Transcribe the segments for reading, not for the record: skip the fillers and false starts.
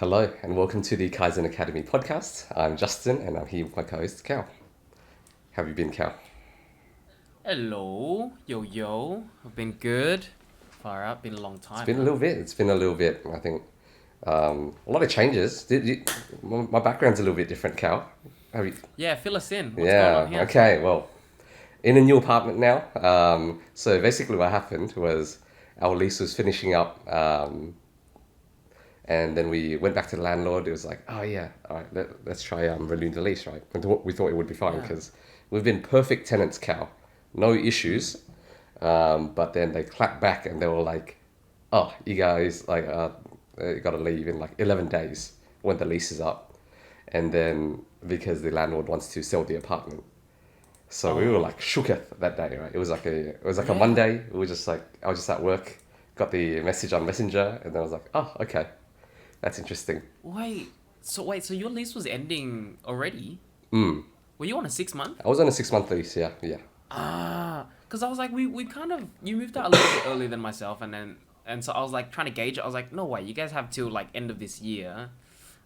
Hello and welcome to the Kaizen Academy podcast. I'm Justin and I'm here with my co-host Cal. How have you been, Cal? Hello, yo. I've been good. Far out, been a long It's time, been a huh? little bit. It's been a little bit. I think a lot of changes. My background's a little bit different, Cal. Have you, Yeah, fill us in. What's going on yeah. here? Okay. Well, in a new apartment now. So basically, what happened was our lease was finishing up, and then we went back to the landlord. It was like, oh yeah, all right, let's try renewing the lease, right? And we thought it would be fine Yeah. because we've been perfect tenants, Cal. No Mm. issues. But then they clapped back and they were like, "Oh, you guys you got to leave in like 11 days when the lease is up." And then because the landlord wants to sell the apartment, so we were Oh, like shooketh that day, right? It was like a yeah. Monday. We were just like I was just at work, got the message on Messenger, and then I was like, "Oh, okay, that's interesting." So your lease was ending already? Were you on a 6 month? I was on a 6 month lease. Yeah, yeah, Because I was like, we kind of you moved out a little bit earlier than myself, and so I was like trying to gauge it. I was like, no way, you guys have till like end of this year,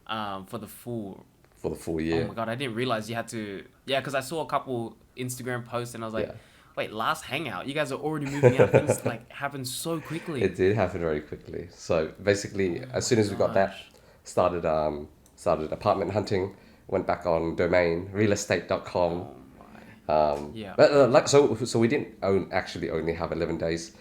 for the full. for the full Oh year. my god, I didn't realize you had to. Yeah, because I saw a couple Instagram posts and I was like, Yeah. wait, last hangout, you guys are already moving out. Things like happen so It quickly. did happen very quickly. So basically, Oh as my soon as we got that, gosh. started apartment hunting, went back on domain realestate.com. Oh my. Yeah. But we didn't actually only have 11 days.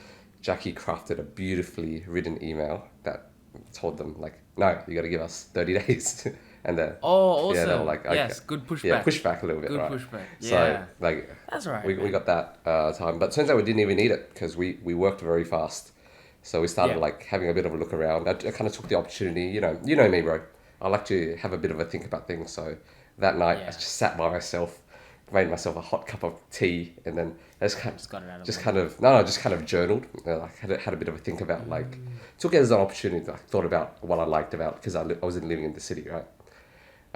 Jackie crafted a beautifully written email that told them like, no, you got to give us 30 days, and then Oh, yeah, they were awesome. like, okay, Yes, good yeah, pushback. push back a little bit, Good right? pushback. So Yeah. like That's right, we man. got that time, but turns out we didn't even need it because we worked very fast. So we started Yeah. like having a bit of a look around. I kind of took the opportunity, you know me, bro. I like to have a bit of a think about things. So that night I Yeah. just sat by myself, made myself a hot cup of tea, and then I Just got it out of the just way. kind of no, just kind of journaled. Like had a bit of a think about like took it as an opportunity. Like thought about what I liked about because I was living in the city, right?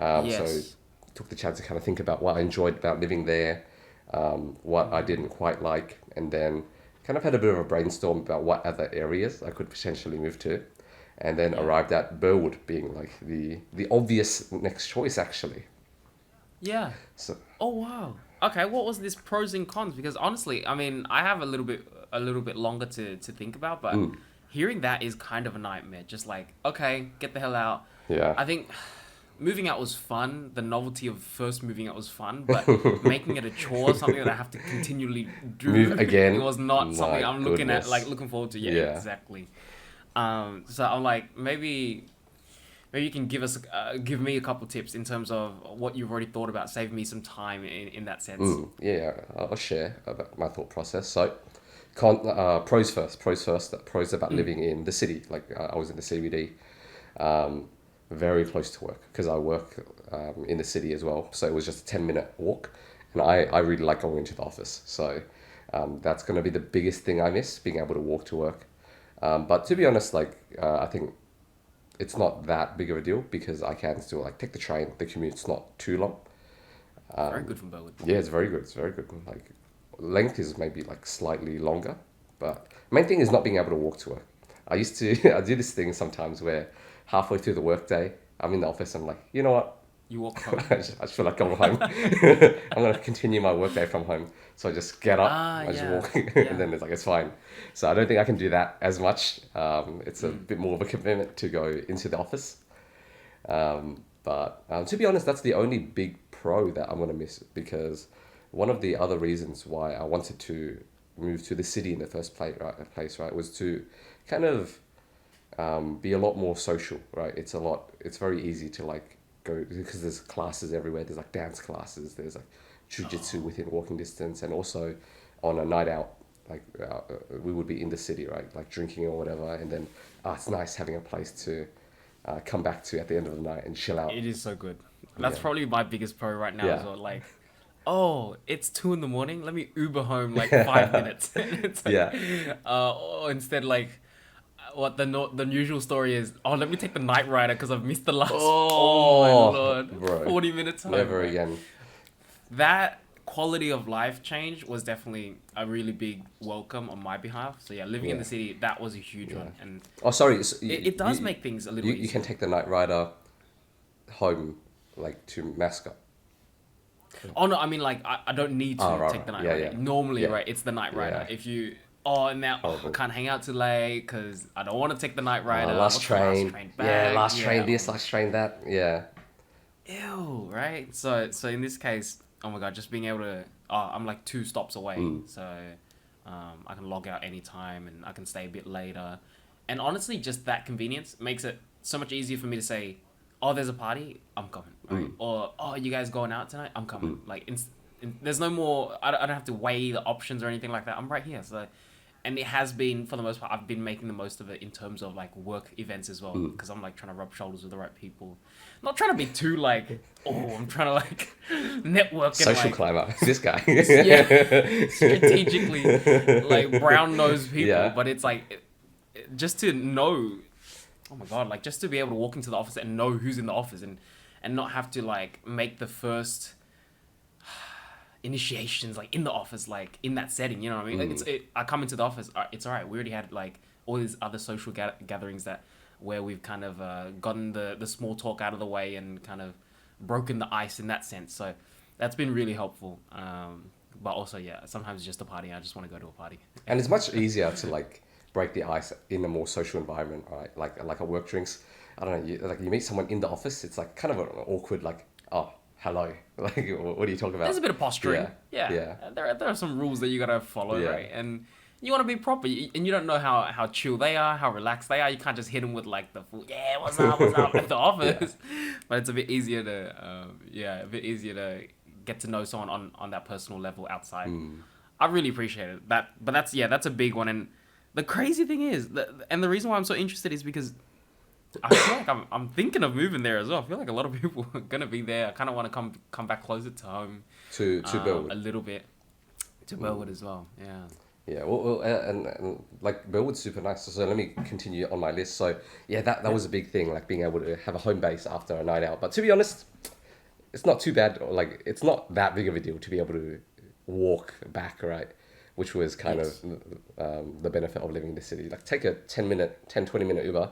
So Yes. took the chance to kind of think about what I enjoyed about living there, what I didn't quite like, and then kind of had a bit of a brainstorm about what other areas I could potentially move to, and then Yeah. arrived at Burwood being like the obvious next choice actually. Yeah. So Oh wow. Okay, what was this pros and cons? Because honestly, I mean, I have a little bit longer to think about, but hearing that is kind of a nightmare. Just like, okay, get the hell out. yeah, I think moving out was fun. The novelty of first moving out was fun, but making it a chore, something that I have to continually move do, it again. was not something My I'm looking at, like goodness. looking forward to. Yeah, Yeah. exactly. So I'm like, maybe you can give me a couple tips in terms of what you've already thought about, save me some time in that sense. Yeah, I'll share about my thought process. So, pros first. Pros first. Pros about living in the city. Like I was in the CBD, very close to work because I work in the city as well. So it was just a 10-minute walk, and I really like going into the office. So that's going to be the biggest thing I miss, being able to walk to work. But to be honest, like I think it's not that big of a deal because I can still like take the train. The commute's not too long. Very good from Burwood. Yeah, it's very good. It's very good. Like length is maybe like slightly longer, but main thing is not being able to walk to work. I used to I do this thing sometimes where halfway through the workday I'm in the office. I'm like, you know what? You walk home. I just feel like going home. I'm gonna continue my workday from home. So I just get up, Ah, I just yeah, walk, and yeah. then it's like it's fine. So I don't think I can do that as much. It's a bit more of a commitment to go into the office. But to be honest, that's the only big pro that I'm gonna miss because one of the other reasons why I wanted to move to the city in the first place, right, was to kind of be a lot more social, right? It's very easy to like go because there's classes everywhere. There's like dance classes. There's like jujitsu Oh, within walking distance, and also on a night out, like we would be in the city, right? Like drinking or whatever, and then it's nice having a place to come back to at the end of the night and chill out. it is so good. That's Yeah, probably my biggest pro right now as yeah, well. Like, oh, it's 2 in the morning. Let me Uber home like 5 minutes. It's like, yeah. or instead like, what the usual story is. Oh, let me take the night rider because I've missed the last. Oh my Oh, lord, bro, 40 minutes home, never bro. again. That quality of life change was definitely a really big welcome on my behalf. So yeah, living in the city, that was a huge one, and Oh, sorry. it does make things a little easier. You can take the Night Rider home, like to Mascot. Oh no, I mean like I don't need to right, take the night yeah, rider. yeah. Normally, Yeah. right, it's the night rider. Yeah. If you and now I Horrible. can't hang out too late because I don't want to take the night rider. Last What's train. the last train back? Yeah, last train Yeah. this, last train that. Yeah. Ew, right? So in this case, oh my god, just being able to I'm like 2 stops away. So I can log out anytime and I can stay a bit later. And honestly, just that convenience makes it so much easier for me to say, "Oh, there's a party, I'm coming." Right? Or, "Oh, you guys going out tonight? I'm coming." Like there's no more I don't have to weigh the options or anything like that. I'm right here. So and it has been, for the most part, I've been making the most of it in terms of like work events as well, because I'm like trying to rub shoulders with the right people. Not trying to be too like, I'm trying to like network and Social like, climber. This guy. strategically like brown nosed people. Yeah. But it's like just to know, oh my god, like just to be able to walk into the office and know who's in the office and not have to like make the first initiations like in the office, like in that setting, you know what I mean? Like I come into the office, it's all right, we already had like all these other social gatherings that where we've kind of gotten the small talk out of the way and kind of broken the ice in that sense. So that's been really helpful. But also, yeah, sometimes it's just a party. I just want to go to a party. And it's much easier to like break the ice in a more social environment, right? Like a work drinks. I don't know. You meet someone in the office. It's like kind of an awkward, like, oh, hello. Like, what do you talk about? There's a bit of posturing. Yeah. There are some rules that you gotta follow, Yeah. right? And you want to be proper, and you don't know how chill they are, how relaxed they are. You can't just hit them with like the full, what's up at the office. But it's a bit easier to get to know someone on that personal level outside. I really appreciate it. But that's a big one. And the crazy thing is, and the reason why I'm so interested is because I feel like I'm thinking of moving there as well. I feel like a lot of people are gonna be there. I kind of want to come back closer to home. To Burwood. A little bit. To Burwood as well. Yeah. Yeah, well and like Burwood's super nice. So let me continue on my list. So yeah, that was a big thing, like being able to have a home base after a night out. But to be honest, it's not too bad. Like it's not that big of a deal to be able to walk back, right? Which was kind of the benefit of living in the city. Like take a 20 minute Uber,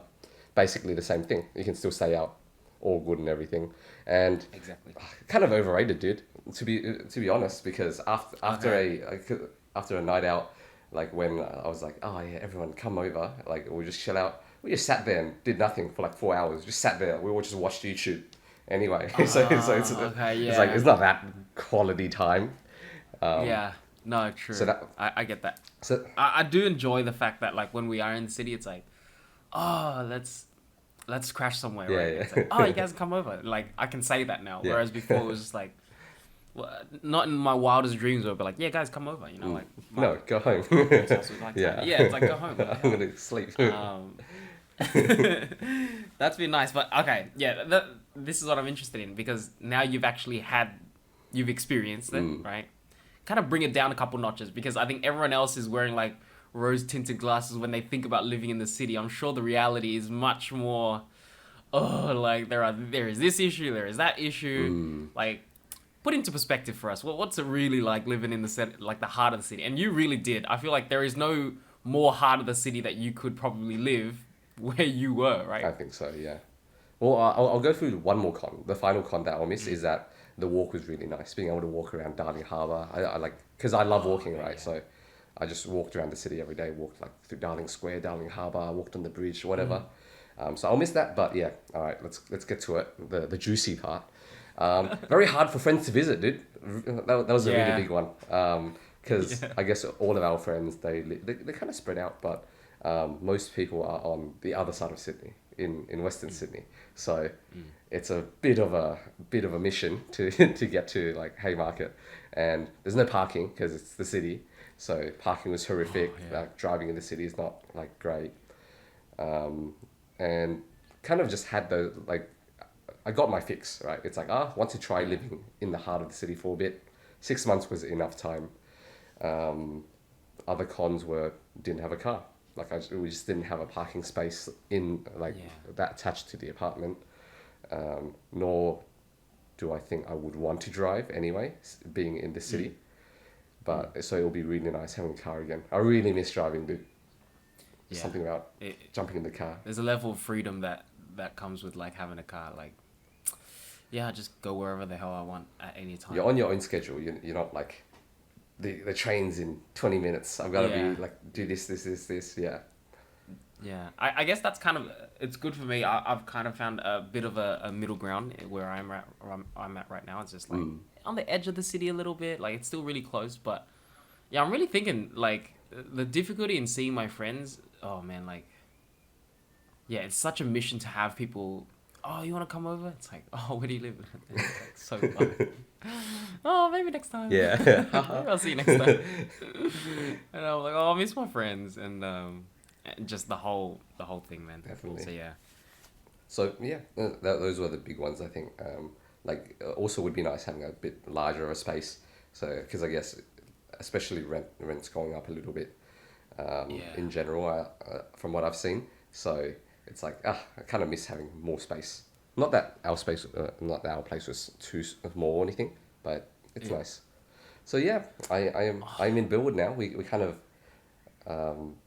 basically the same thing. You can still stay out, all good and everything. And Exactly. kind of overrated, dude. To be honest, because after a night out, like when I was like, oh yeah, everyone come over, like we'll just chill out. We just sat there and did nothing for like 4 hours. Just sat there. We all just watched YouTube. Anyway, so it's like it's not that quality time. No, true. So that- I get that. So I do enjoy the fact that like when we are in the city, it's like, oh, let's crash somewhere. Yeah, right? yeah. It's like, oh, you guys come over. Like I can say that now. Yeah. Whereas before it was just like, well, not in my wildest dreams, but like, yeah, guys, come over. You know, like no, go home. yeah, it's like go home. I'm gonna sleep. That's been nice, but okay, yeah. This is what I'm interested in because now you've experienced it, right? Kind of bring it down a couple notches because I think everyone else is wearing like rose tinted glasses when they think about living in the city. I'm sure the reality is much more. Oh, like there is this issue, there is that issue. Like, put into perspective for us. What's it really like living in like the heart of the city? And you really did. I feel like there is no more heart of the city that you could probably live where you were, right? I think so, yeah. Well, I'll go through one more con. The final con that I'll miss is that the walk was really nice. Being able to walk around Darling Harbour. I like, because I love walking, right? Yeah. So I just walked around the city every day, walked like through Darling Square, Darling Harbour, walked on the bridge, whatever. So I'll miss that, but yeah, all right, let's get to it. The juicy part. Very hard for friends to visit, dude. That was a really big one. Because I guess all of our friends, they kind of spread out, but most people are on the other side of Sydney, in Western Sydney. So it's a bit of a mission to get to like Haymarket, and there's no parking because it's the city. So parking was horrific. Like driving in the city is not like great, and kind of just had the like. I got my fix, right? It's like, once you try living in the heart of the city for a bit, 6 months was enough time. Other cons were didn't have a car. Like we just didn't have a parking space in that attached to the apartment, nor do I think I would want to drive anyway, being in the city. But so it'll be really nice having a car again. I really miss driving, dude. Yeah. Something about jumping in the car. There's a level of freedom that comes with like having a car. Like, yeah, I just go wherever the hell I want at any time. You're on your own schedule. You're not like the train's in 20 minutes. I've got to be like, do this. Yeah. Yeah, I guess that's kind of, it's good for me. I've kind of found a bit of a middle ground where I'm at right now. It's just like on the edge of the city a little bit. Like, it's still really close, but yeah, I'm really thinking like the difficulty in seeing my friends. Oh man, like, yeah, it's such a mission to have people. Oh, you want to come over? It's like, oh, where do you live? It's like so fun. Oh, maybe next time. Yeah. Maybe I'll see you next time. And I'm like, oh, I miss my friends, and just the whole thing, man. Definitely. So yeah. So yeah, those were the big ones, I think. Also would be nice having a bit larger of a space. So because I guess especially rent's going up a little bit in general from what I've seen. So it's like I kind of miss having more space. Not that our place was too small or anything, but it's nice. So yeah, I'm in Billwood now. We kind of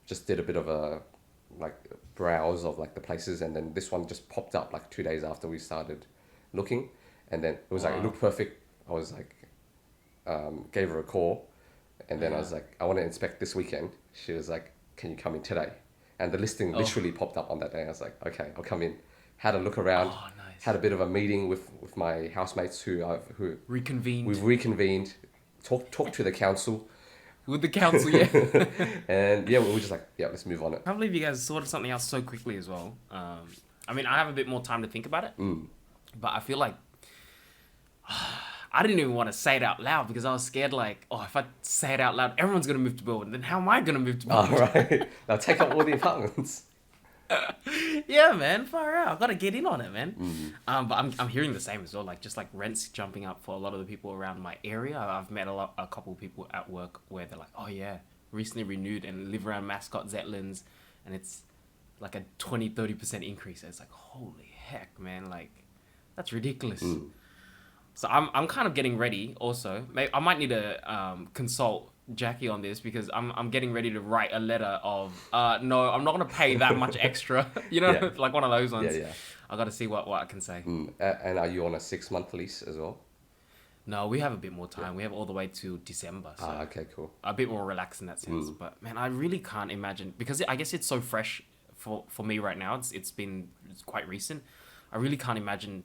just did a bit of a like browse of like the places, and then this one just popped up like 2 days after we started looking, and then it was like it looked perfect. I was like gave her a call, and then I was like, I want to inspect this weekend. She was like, can you come in today? And the listing literally popped up on that day. I was like, okay, I'll come in. Had a look around. Oh, nice. Had a bit of a meeting with my housemates who Reconvened. we've reconvened. Talked to the council. With the council, yeah. And yeah, we were just like, yeah, let's move on it. I can't believe you guys sorted something out so quickly as well. I mean, I have a bit more time to think about it, but I feel like I didn't even want to say it out loud because I was scared, like, oh, if I say it out loud, everyone's going to move to Melbourne. Then how am I going to move to Melbourne? Oh, right. Now take up all the apartments. Yeah, man, far out. I've got to get in on it, man. But I'm hearing the same as well. Like, just like rents jumping up for a lot of the people around my area. I've met a couple of people at work where they're like, oh yeah, recently renewed and live around Mascot, Zetlands, and it's like a 20-30% increase. It's like, holy heck, man, like that's ridiculous. So I'm kind of getting ready. Also, maybe I might need to consult Jackie on this because I'm getting ready to write a letter of no, I'm not gonna pay that much extra. You know, like one of those ones. Yeah. I got to see what I can say. And are you on a 6-month lease as well? No, we have a bit more time. We have all the way to December. So Okay, cool. a bit more relaxed in that sense. But man, I really can't imagine because I guess it's so fresh for me right now. It's quite recent. I really can't imagine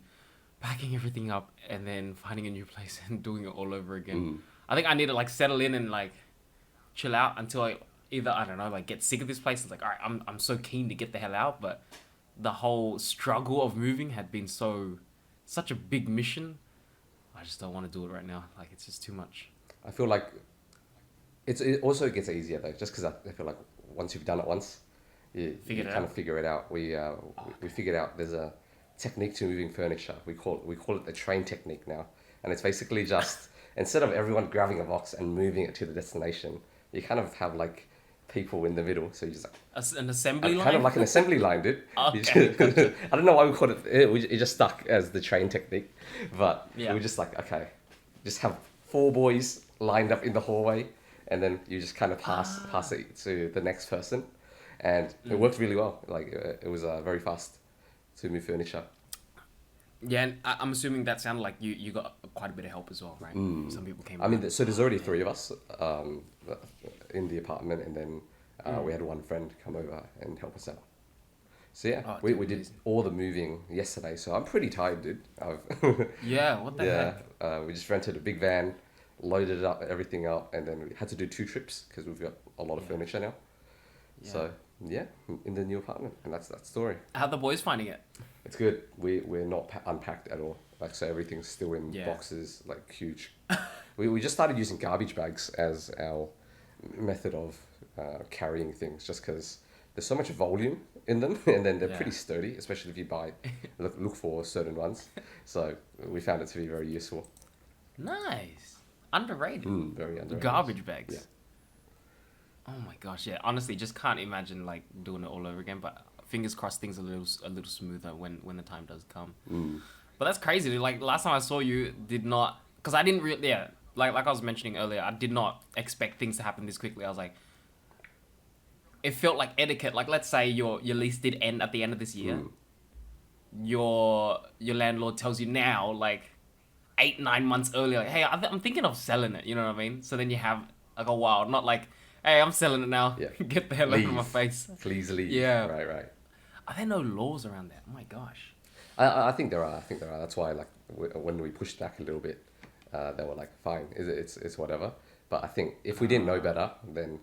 packing everything up and then finding a new place and doing it all over again. I think I need to like settle in and like chill out until I either, I don't know, like get sick of this place. It's like, all right, I'm so keen to get the hell out, but the whole struggle of moving had been such a big mission. I just don't want to do it right now. Like, it's just too much. I feel like it also gets easier though, just because I feel like once you've done it once, you kind of figure it out. We figured out there's a technique to moving furniture. We call it the train technique now, and it's basically just instead of everyone grabbing a box and moving it to the destination, you kind of have like people in the middle. So you just like an assembly line, kind of like an assembly line, dude. Okay, gotcha. I don't know why we called it. It just stuck as the train technique, but we were just like, okay, just have 4 boys lined up in the hallway, and then you just kind of pass it to the next person, and it worked really well. Like it was very fast to move furniture. Yeah, and I'm assuming that sounded like you got quite a bit of help as well, right? Some people came. I mean, so there's already 3 of us in the apartment, and then we had one friend come over and help us out. So yeah, we did all the moving yesterday, so I'm pretty tired, dude. Yeah, what the heck? We just rented a big van, loaded it up, everything up, and then we had to do 2 trips because we've got a lot of furniture now. Yeah. So yeah, in the new apartment, and that's that story. How are the boys finding it? It's good. We're not unpacked at all. Like, so everything's still in boxes, like huge. we just started using garbage bags as our method of carrying things, just because there's so much volume in them, and then they're pretty sturdy, especially if you look for certain ones. So we found it to be very useful. Nice. Underrated. Very underrated. Garbage bags. Yeah. Oh my gosh, yeah. Honestly, just can't imagine like doing it all over again. But fingers crossed, things are a little smoother when the time does come. But that's crazy. Like last time I saw you, did not, because I didn't really, yeah, like I was mentioning earlier, I did not expect things to happen this quickly. I was like, it felt like etiquette. Like let's say your lease did end at the end of this year, your landlord tells you now, like 8 9 months earlier, like, hey, I'm thinking of selling it. You know what I mean? So then you have like a while, not like, hey, I'm selling it now. Yeah. Get the hell out of my Leave. face. Please leave. Yeah. Right. Are there no laws around that? Oh my gosh. I think there are. That's why, like, when we pushed back a little bit, they were like, "Fine, it's whatever." But I think if we didn't know better, then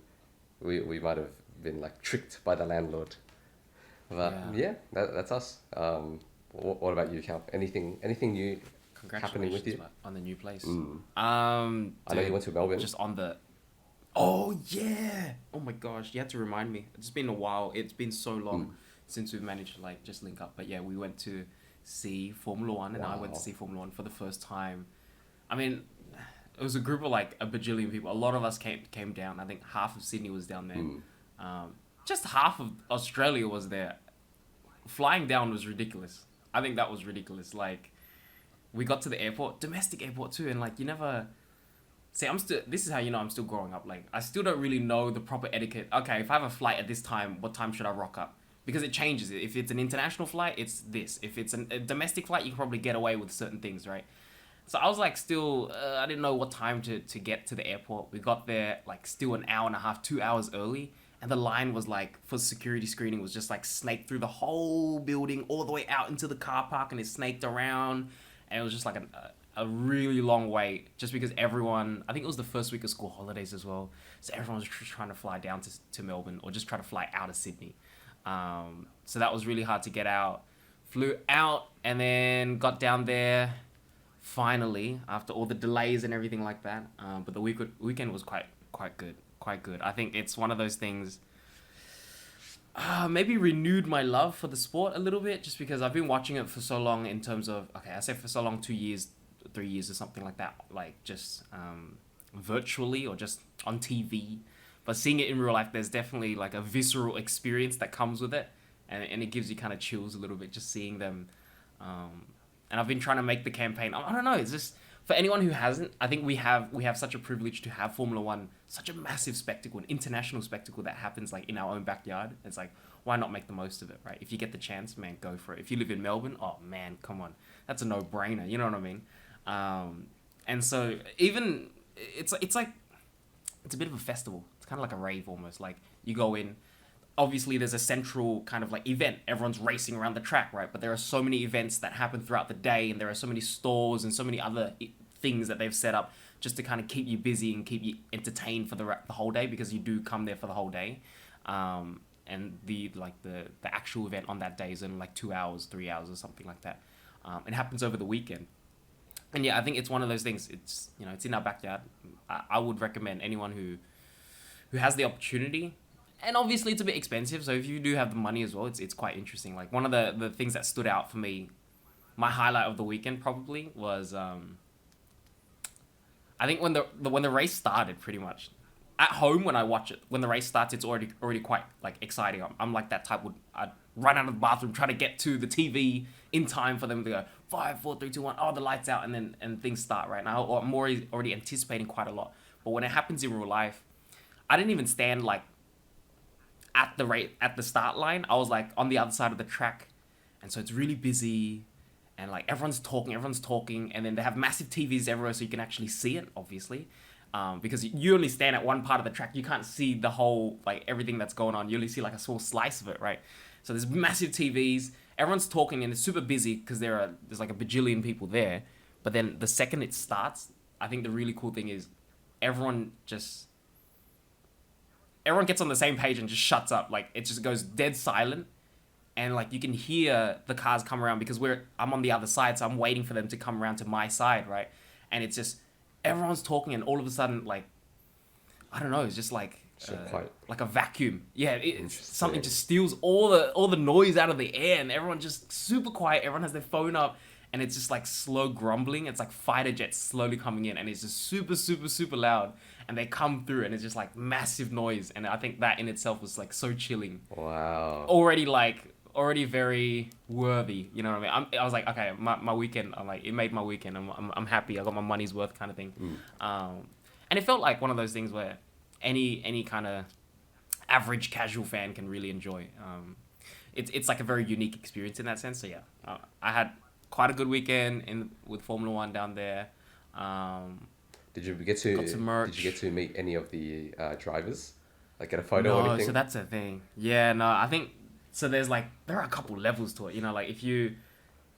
we might have been like tricked by the landlord. But yeah, that's us. What about you, Cal? Anything new happening with Congratulations you? on the new place. I know you Dude, went to Melbourne. just on the. Oh yeah! Oh my gosh! You had to remind me. It's been a while. It's been so long since we've managed to like just link up. But yeah, we went to see Formula One, and I went to Wow. see Formula One for the first time. I mean, it was a group of like a bajillion people. A lot of us came down. I think half of Sydney was down there. Just half of Australia was there. Flying down was ridiculous. I think that was ridiculous. Like, we got to the airport, domestic airport too, and like you never. See, I'm still. This is how you know I'm still growing up. Like, I still don't really know the proper etiquette. Okay, if I have a flight at this time, what time should I rock up? Because it changes. If it's an international flight, it's this. If it's a domestic flight, you can probably get away with certain things, right? So I was like, still, I didn't know what time to get to the airport. We got there like still an hour and a half, 2 hours early, and the line was like for security screening was just like snaked through the whole building all the way out into the car park, and it snaked around, and it was just like a really long wait just because everyone, I think it was the first week of school holidays as well, so everyone was trying to fly down to Melbourne or just try to fly out of Sydney. So that was really hard to get out. Flew out and then got down there finally after all the delays and everything like that. But the weekend was quite good. I think it's one of those things. Maybe renewed my love for the sport a little bit just because I've been watching it for so long. In terms of, okay, I say for so long, 2 years, 3 years or something like that, like just virtually or just on TV. But seeing it in real life, there's definitely like a visceral experience that comes with it, and it gives you kind of chills a little bit just seeing them. And I've been trying to make the campaign. I don't know. It's just for anyone who hasn't. I think we have such a privilege to have Formula One, such a massive spectacle, an international spectacle that happens like in our own backyard. It's like, why not make the most of it, right? If you get the chance, man, go for it. If you live in Melbourne, oh man, come on, that's a no-brainer. You know what I mean? And so even it's like it's a bit of a festival. It's kind of like a rave almost. Like you go in. Obviously, there's a central kind of like event. Everyone's racing around the track, right? But there are so many events that happen throughout the day, and there are so many stores and so many other things that they've set up just to kind of keep you busy and keep you entertained for the whole day, because you do come there for the whole day. And the actual event on that day is in like 2 hours, 3 hours, or something like that. It happens over the weekend. And yeah, I think it's one of those things. It's, you know, it's in our backyard. I would recommend anyone who has the opportunity. And obviously it's a bit expensive, so if you do have the money as well, it's quite interesting. Like one of the things that stood out for me, my highlight of the weekend probably was I think when the race started, pretty much. At home when I watch it, when the race starts, it's already quite like exciting. I'm like that type. I'd run out of the bathroom, try to get to the TV in time for them to go 5, 4, 3, 2, 1. Oh, the lights out, and things start right now. I'm already anticipating quite a lot. But when it happens in real life, I didn't even stand like at the start line. I was like on the other side of the track, and so it's really busy, and like everyone's talking, and then they have massive TVs everywhere so you can actually see it, obviously, because you only stand at one part of the track. You can't see the whole, like, everything that's going on. You only see like a small slice of it, right? So there's massive TVs, everyone's talking, and it's super busy because there's like a bajillion people there. But then the second it starts, I think the really cool thing is everyone gets on the same page and just shuts up. Like, it just goes dead silent, and like you can hear the cars come around because I'm on the other side, so I'm waiting for them to come around to my side, right? And it's just everyone's talking, and all of a sudden, like, I don't know, it's just like like a vacuum. Yeah, something just steals all the noise out of the air, and everyone just super quiet. Everyone has their phone up, and it's just like slow grumbling. It's like fighter jets slowly coming in, and it's just super, super, super loud. And they come through, and it's just like massive noise. And I think that in itself was like so chilling. Wow. Already like already very worthy. You know what I mean? I was like, okay, my weekend. I'm like, it made my weekend. I'm happy. I got my money's worth, kind of thing. And it felt like one of those things where any kind of average casual fan can really enjoy. It's like a very unique experience in that sense. So yeah, I had quite a good weekend with Formula One down there. Did you get to Got some merch. Did you get to meet any of the drivers? Like get a photo or No, anything? so that's the thing. Yeah, no, I think so. There are a couple levels to it. You know, like if you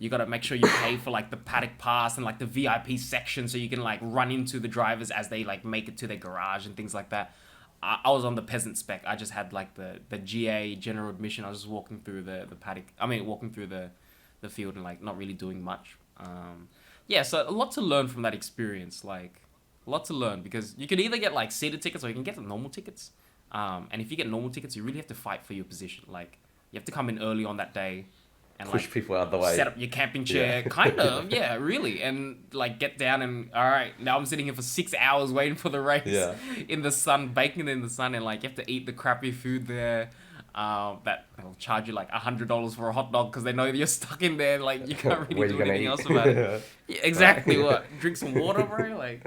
gotta make sure you pay for like the paddock pass and like the VIP section so you can like run into the drivers as they like make it to their garage and things like that. I was on the peasant spec. I just had like the GA general admission. I was just walking through the paddock. I mean, walking through the field and like not really doing much. Yeah, so a lot to learn from that experience. Like a lot to learn because you can either get like seated tickets or you can get the normal tickets. And if you get normal tickets, you really have to fight for your position. Like you have to come in early on that day and Push like people out of the way. set up your camping chair, Yeah. kind of, yeah, really, and like get down and all right, now I'm sitting here for 6 hours waiting for the race Yeah. in the sun, baking in the sun, and like you have to eat the crappy food there. That they'll charge you like $100 for a hot dog because they know you're stuck in there, like you can't Where really you do gonna anything eat? else about it. Yeah, exactly. Right. What? Drink some water, bro. Like,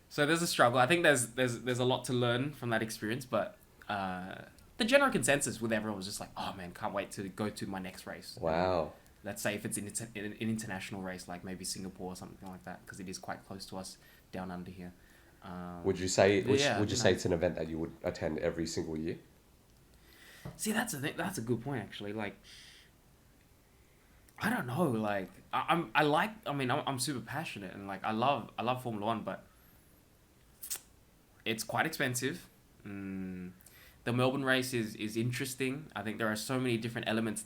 so there's a struggle. I think there's a lot to learn from that experience, but the general consensus with everyone was just like, oh man, can't wait to go to my next race. Wow. Let's say if it's an international race, like maybe Singapore or something like that, because it is quite close to us down under here. Would you say But yeah, would you you say know. it's an event that you would attend every single year? See, that's a thing. That's a good point, actually. Like, I don't know. Like, I like. I mean, I'm super passionate and like I love Formula One, but it's quite expensive. The Melbourne race is interesting. I think there are so many different elements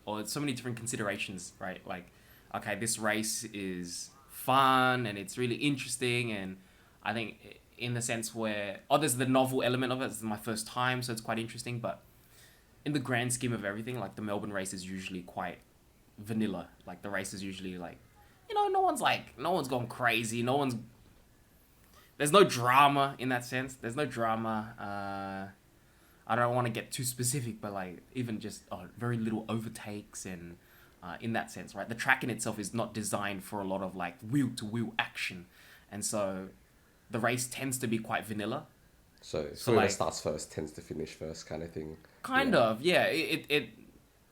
or so many different considerations, right? Like, okay, this race is fun and it's really interesting, and I think in the sense where, there's the novel element of it. It's my first time, so it's quite interesting, but in the grand scheme of everything, like the Melbourne race is usually quite vanilla. Like the race is usually like, no one's going crazy. There's no drama in that sense. There's no drama. I don't want to get too specific, but like even just very little overtakes and in that sense, right? The track in itself is not designed for a lot of like wheel to wheel action, and so the race tends to be quite vanilla. So So whoever like starts first tends to finish first, kind of thing. kind Yeah. of, yeah.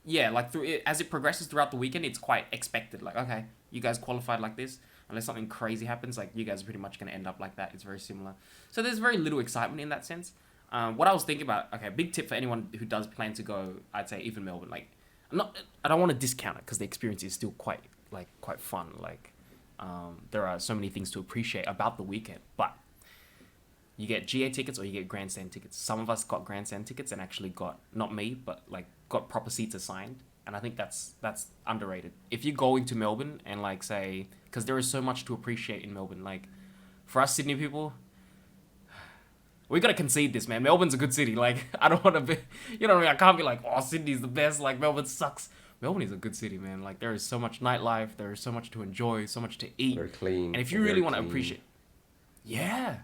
Yeah, like through it, as it progresses throughout the weekend, it's quite expected. Like, okay, you guys qualified like this. Unless something crazy happens, like you guys are pretty much gonna end up like that. It's very similar. So there's very little excitement in that sense. What I was thinking about, okay, big tip for anyone who does plan to go, I'd say even Melbourne. Like, I don't want to discount it because the experience is still quite fun. Like, there are so many things to appreciate about the weekend, but you get GA tickets or you get grandstand tickets. Some of us got grandstand tickets and actually got, not me, but like got proper seats assigned. And I think that's underrated. If you go into Melbourne and like say, because there is so much to appreciate in Melbourne. Like for us Sydney people, we gotta concede this, man. Melbourne's a good city. Like I don't want to be, you know what I mean? I can't be like, oh, Sydney's the best. Like Melbourne sucks. Melbourne is a good city, man. Like there is so much nightlife. There is so much to enjoy. So much to eat. Very clean. And if you really want to appreciate, yeah,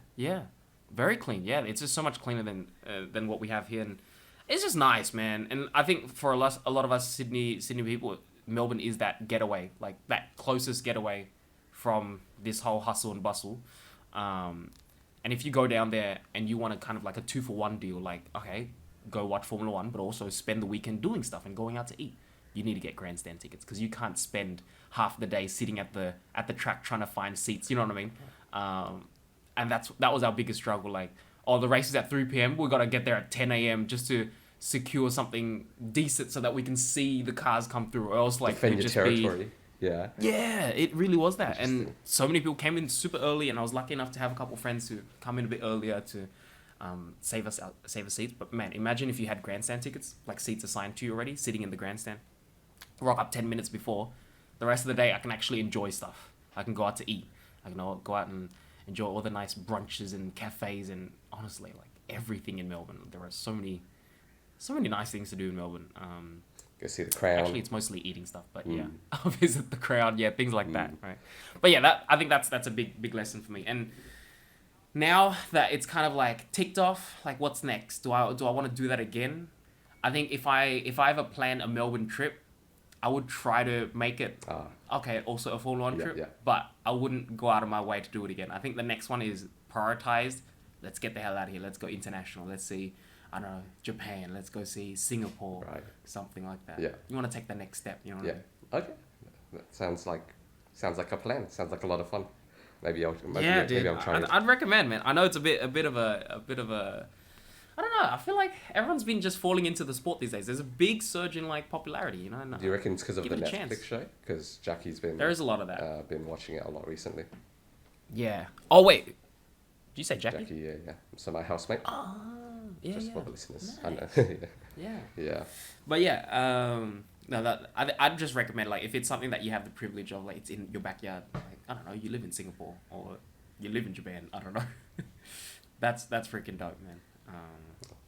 very clean. Yeah, it's just so much cleaner than what we have here, and it's just nice, man. And I think for a lot of us Sydney people, Melbourne is that getaway, like that closest getaway from this whole hustle and bustle. And if you go down there and you want to kind of like a 2-for-1 deal, like okay, go watch Formula One, but also spend the weekend doing stuff and going out to eat, you need to get grandstand tickets because you can't spend half the day sitting at the track trying to find seats. You know what I mean? And that was our biggest struggle. Like, the race is at 3 p.m. We gotta get there at 10 a.m. just to secure something decent so that we can see the cars come through. Or else, like, Defend it'd your just territory. Yeah. yeah, it really was that. And Interesting. so many people came in super early, and I was lucky enough to have a couple of friends who come in a bit earlier to save us seats. But man, imagine if you had grandstand tickets, like seats assigned to you already, sitting in the grandstand. Rock up 10 minutes before. The rest of the day, I can actually enjoy stuff. I can go out to eat. I can go out and enjoy all the nice brunches and cafes, and honestly, like everything in Melbourne. There are so many nice things to do in Melbourne. Go see the Crown. Actually, it's mostly eating stuff, but yeah, I'll visit the Crown, yeah, things like that, right? But yeah, I think that's a big lesson for me. And now that it's kind of like ticked off, like what's next? Do I want to do that again? I think if I ever plan a Melbourne trip, I would try to make it also a Formula One trip, but I wouldn't go out of my way to do it again. I think the next one is prioritized. Let's get the hell out of here. Let's go international. Let's see, I don't know, Japan. Let's go see Singapore, something like that. Yeah. You want to take the next step, you know what I mean? Okay. That sounds like a plan. Sounds like a lot of fun. Maybe I'll try it. I'd recommend, man. I know it's a bit of a I don't know. I feel like everyone's been just falling into the sport these days. There's a big surge in like popularity, you know. And, do you reckon it's because of the Netflix show? Because Jackie's been there is a lot of that. Been watching it a lot recently. Yeah. Oh wait, did you say Jackie? Jackie, yeah. So my housemate. Oh, yeah. Just for the listeners. Nice. I know. Yeah. But yeah, no, that I'd just recommend, like, if it's something that you have the privilege of, like, it's in your backyard. Like, I don't know, you live in Singapore or you live in Japan. I don't know. That's freaking dope, man.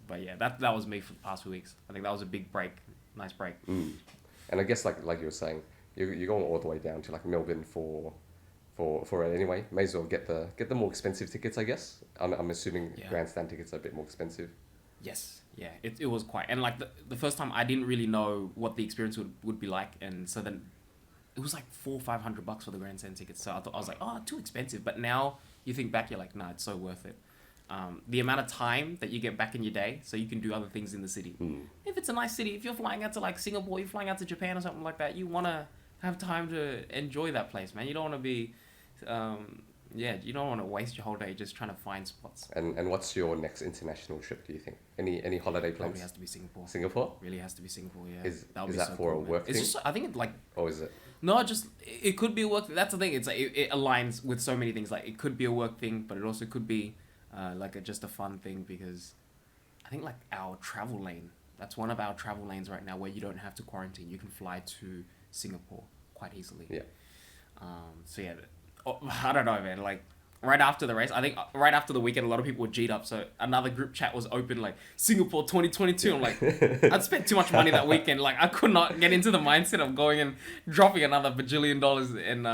But yeah, that was me for the past few weeks. I think that was a big break, nice break. And I guess like you were saying, you're going all the way down to like Melbourne for it anyway. May as well get the more expensive tickets, I guess. I'm assuming grandstand tickets are a bit more expensive. Yes, yeah, it was quite, and like the first time I didn't really know what the experience would be like, and so then it was like $400-500 for the grandstand tickets. So I was like, oh, too expensive. But now you think back, you're like, nah, it's so worth it. The amount of time that you get back in your day, so you can do other things in the city. If it's a nice city, if you're flying out to like Singapore, you're flying out to Japan or something like that, you want to have time to enjoy that place, man. You don't want to be, you don't want to waste your whole day just trying to find spots. And what's your next international trip, do you think? Any holiday plans? Probably has to be Singapore. Singapore? Really has to be Singapore, yeah. Is that so for cool, a work thing? It's just, I think it like... Or is it? No, just, it could be a work thing. That's the thing. It's like, it aligns with so many things. Like, it could be a work thing, but it also could be just a fun thing, because I think like our travel lane, that's one of our travel lanes right now where you don't have to quarantine. You can fly to Singapore quite easily. Yeah. So yeah, I don't know, man. Like right after the race, I think right after the weekend, a lot of people were G'd up. So another group chat was open, like Singapore 2022. I'm like, I'd spent too much money that weekend. Like I could not get into the mindset of going and dropping another bajillion dollars and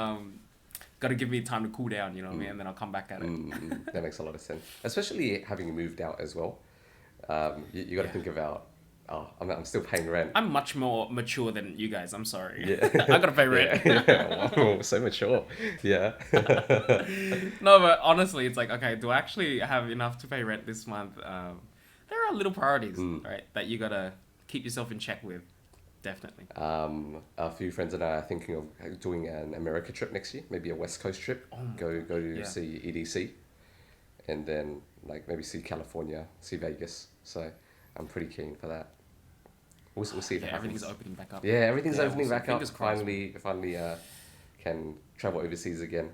got to give me time to cool down, you know what I mean? And then I'll come back at it. That makes a lot of sense. Especially having moved out as well. You got to think about, I'm still paying rent. I'm much more mature than you guys. I'm sorry. Yeah. I got to pay rent. Wow, so mature. Yeah. No, but honestly, it's like, okay, do I actually have enough to pay rent this month? There are little priorities, right, that you got to keep yourself in check with. Definitely. A few friends and I are thinking of doing an America trip next year, maybe a West Coast trip. Go to see EDC, and then like maybe see California, see Vegas. So I'm pretty keen for that. We'll see if everything's opening back up. Yeah, everything's opening back up. Finally, can travel overseas again.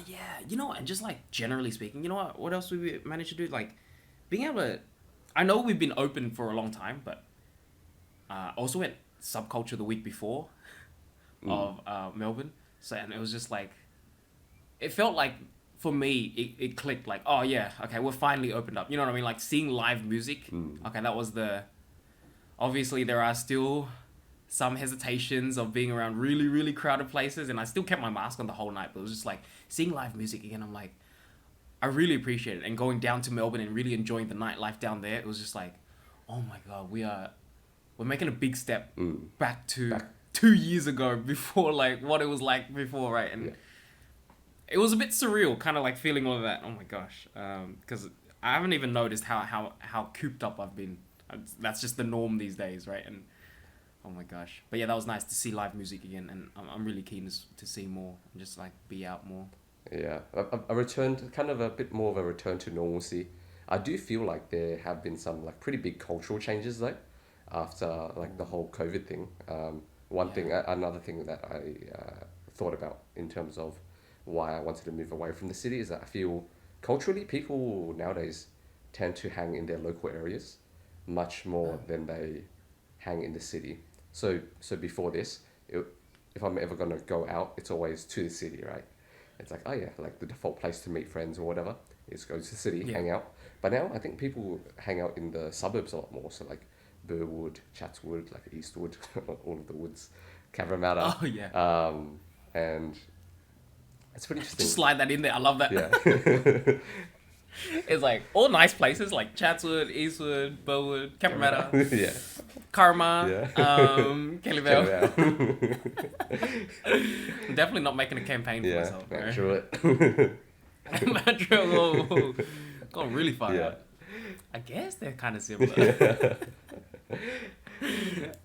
Yeah. You know what? And just like generally speaking, you know what else we managed to do? Like being able to. I know we've been open for a long time, but. Also went Subculture the week before of Melbourne, so and it was just like, it felt like for me it clicked, like, oh yeah, okay, we're finally opened up, you know what I mean, like seeing live music. Okay, that was obviously there are still some hesitations of being around really, really crowded places, and I still kept my mask on the whole night, but it was just like seeing live music again. I'm like, I really appreciate it, and going down to Melbourne and really enjoying the nightlife down there, it was just like, oh my god, we're making a big step back to 2 years ago, before like what it was like before, right? And it was a bit surreal, kind of like feeling all of that. Oh my gosh, because I haven't even noticed how cooped up I've been. That's just the norm these days, right? And oh my gosh, but yeah, that was nice to see live music again, and I'm really keen to see more and just like be out more. Yeah, a return, kind of a bit more of a return to normalcy. I do feel like there have been some like pretty big cultural changes though. After like the whole COVID thing, another thing that I thought about in terms of why I wanted to move away from the city is that I feel culturally people nowadays tend to hang in their local areas much more than they hang in the city. So before this, if I'm ever gonna go out, it's always to the city, right? It's like, oh yeah, like the default place to meet friends or whatever is go to the city, hang out. But now I think people hang out in the suburbs a lot more. So like Burwood, Chatswood, like Eastwood, all of the woods, Cabramatta. Oh yeah. And it's pretty interesting. Just slide that in there. I love that. Yeah. It's like all nice places like Chatswood, Eastwood, Burwood, Cabramatta, Yeah. Karma, Yeah. Kellyville. Kellyville. I'm definitely not making a campaign for Yeah. myself. Bro. Metro it. Metro, whoa. Gone really far Yeah. out. I guess they're kind of similar.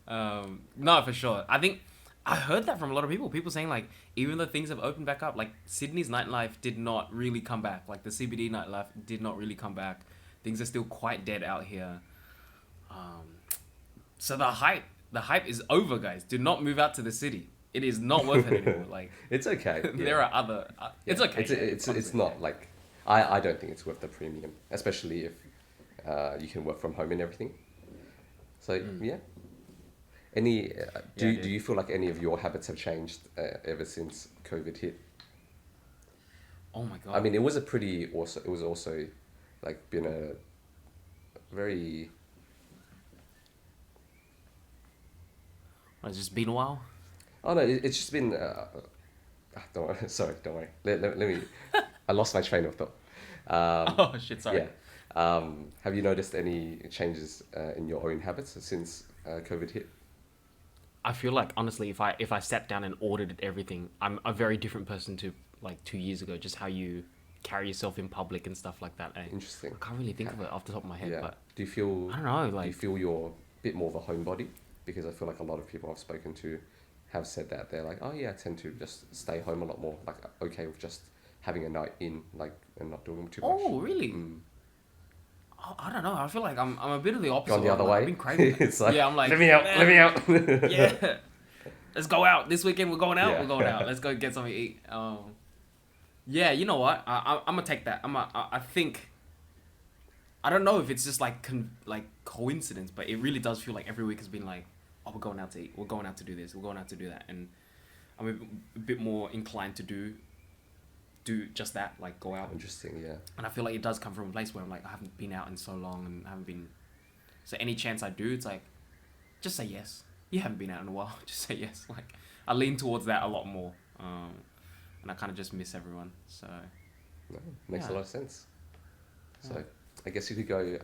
No, for sure. I think I heard that from a lot of people. People saying like, even though things have opened back up, like Sydney's nightlife did not really come back. Like the CBD nightlife did not really come back. Things are still quite dead out here. So the hype is over, guys. Do not move out to the city. It is not worth it anymore. Like It's okay. Yeah. there are other. It's Yeah. okay. It's honestly. not like I don't think it's worth the premium, especially if you can work from home and everything. So yeah. Any do you feel like any of your habits have changed ever since COVID hit? Oh my god. I mean, it was also like been a very It's just been a while. oh no, it's just been don't worry, sorry, don't worry. Let me I lost my train of thought. Oh shit! Sorry. Yeah. Have you noticed any changes in your own habits since COVID hit? I feel like honestly, if I sat down and audited everything, I'm a very different person to like 2 years ago. Just how you carry yourself in public and stuff like that. Interesting. I can't really think of it off the top of my head, Yeah. but Do you feel I don't know. do you Like, feel you're a bit more of a homebody? Because I feel like a lot of people I've spoken to have said that they're like, oh yeah, I tend to just stay home a lot more. Like okay with just having a night in, like, and not doing too much. oh really? I don't know. I feel like I'm a bit of the opposite. Gone the other Like, way. I've been craving. It's like, yeah, I'm like, let me out, "Man, let me out. Yeah, let's go out this weekend. We're going out. Yeah. We're going out. Let's go get something to eat. Yeah, you know what? I'm gonna take that. I think. I don't know if it's just like coincidence, but it really does feel like every week has been like, oh, we're going out to eat. We're going out to do this. We're going out to do that, and I'm a bit more inclined to do just that, like go out. Interesting, yeah. And I feel like it does come from a place where I'm like, I haven't been out in so long and haven't been. So any chance I do, it's like, just say yes. You haven't been out in a while. Just say yes. Like I lean towards that a lot more, and I kind of just miss everyone. So No, makes a Yeah. lot of sense. So Yeah. I guess you could go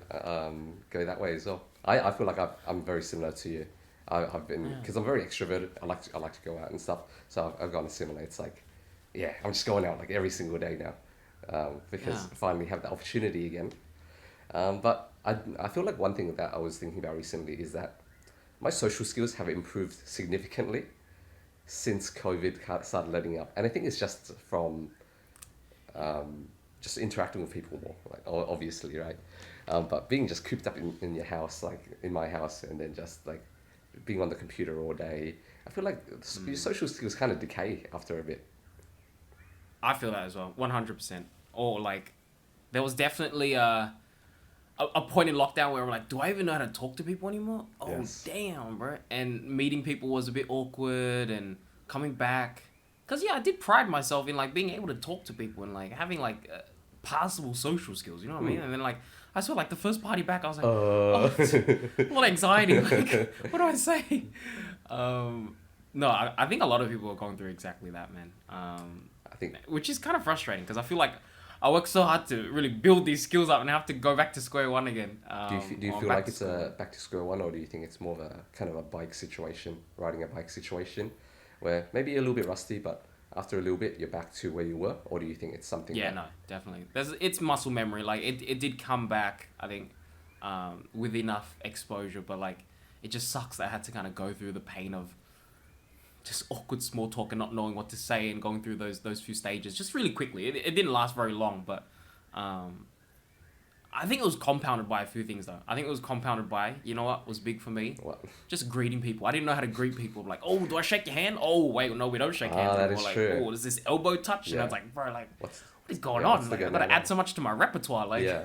that way as well. I feel like I'm very similar to you. I've been, because I'm very extroverted. I like to go out and stuff. So I've gone similar. It's like, yeah, I'm just going out like every single day now, because Yeah. I finally have the opportunity again. But I feel like one thing that I was thinking about recently is that my social skills have improved significantly since COVID started letting up, and I think it's just from just interacting with people more, like obviously, right? But being just cooped up in your house, like in my house, and then just like being on the computer all day, I feel like your social skills kind of decay after a bit. I feel that as well, 100%. Or like, there was definitely a point in lockdown where I'm like, do I even know how to talk to people anymore? Oh Yes. damn, bro! And meeting people was a bit awkward, and coming back, cause yeah, I did pride myself in like being able to talk to people and like having like passable social skills. You know what I mean? And then like I saw like the first party back, I was like, oh, what anxiety! Like, what do I say? No, I think a lot of people are going through exactly that, man. I think Which is kind of frustrating because I feel like I work so hard to really build these skills up and have to go back to square one again. do you or feel back like to it's square a one. back to square one, or do you think it's more of a kind of a bike situation, riding a bike situation, where maybe you're a little bit rusty, but after a little bit you're back to where you were, or do you think it's something? Yeah, that, no, definitely. It's muscle memory. Like it did come back, I think, with enough exposure, but like it just sucks that I had to kind of go through the pain of just awkward small talk and not knowing what to say and going through those few stages just really quickly. It didn't last very long, but I think it was compounded by a few things though. I think it was compounded by, you know what was big for me? What? Just greeting people. I didn't know how to greet people. Like, oh, do I shake your hand? Oh, wait, no, we don't shake hands. that anymore. is like, true. oh, is this elbow touch? And I Yeah. was like, bro, like, What's what is going yeah, on? what's the Like, go I've got to now? add so much to my repertoire. Like, yeah.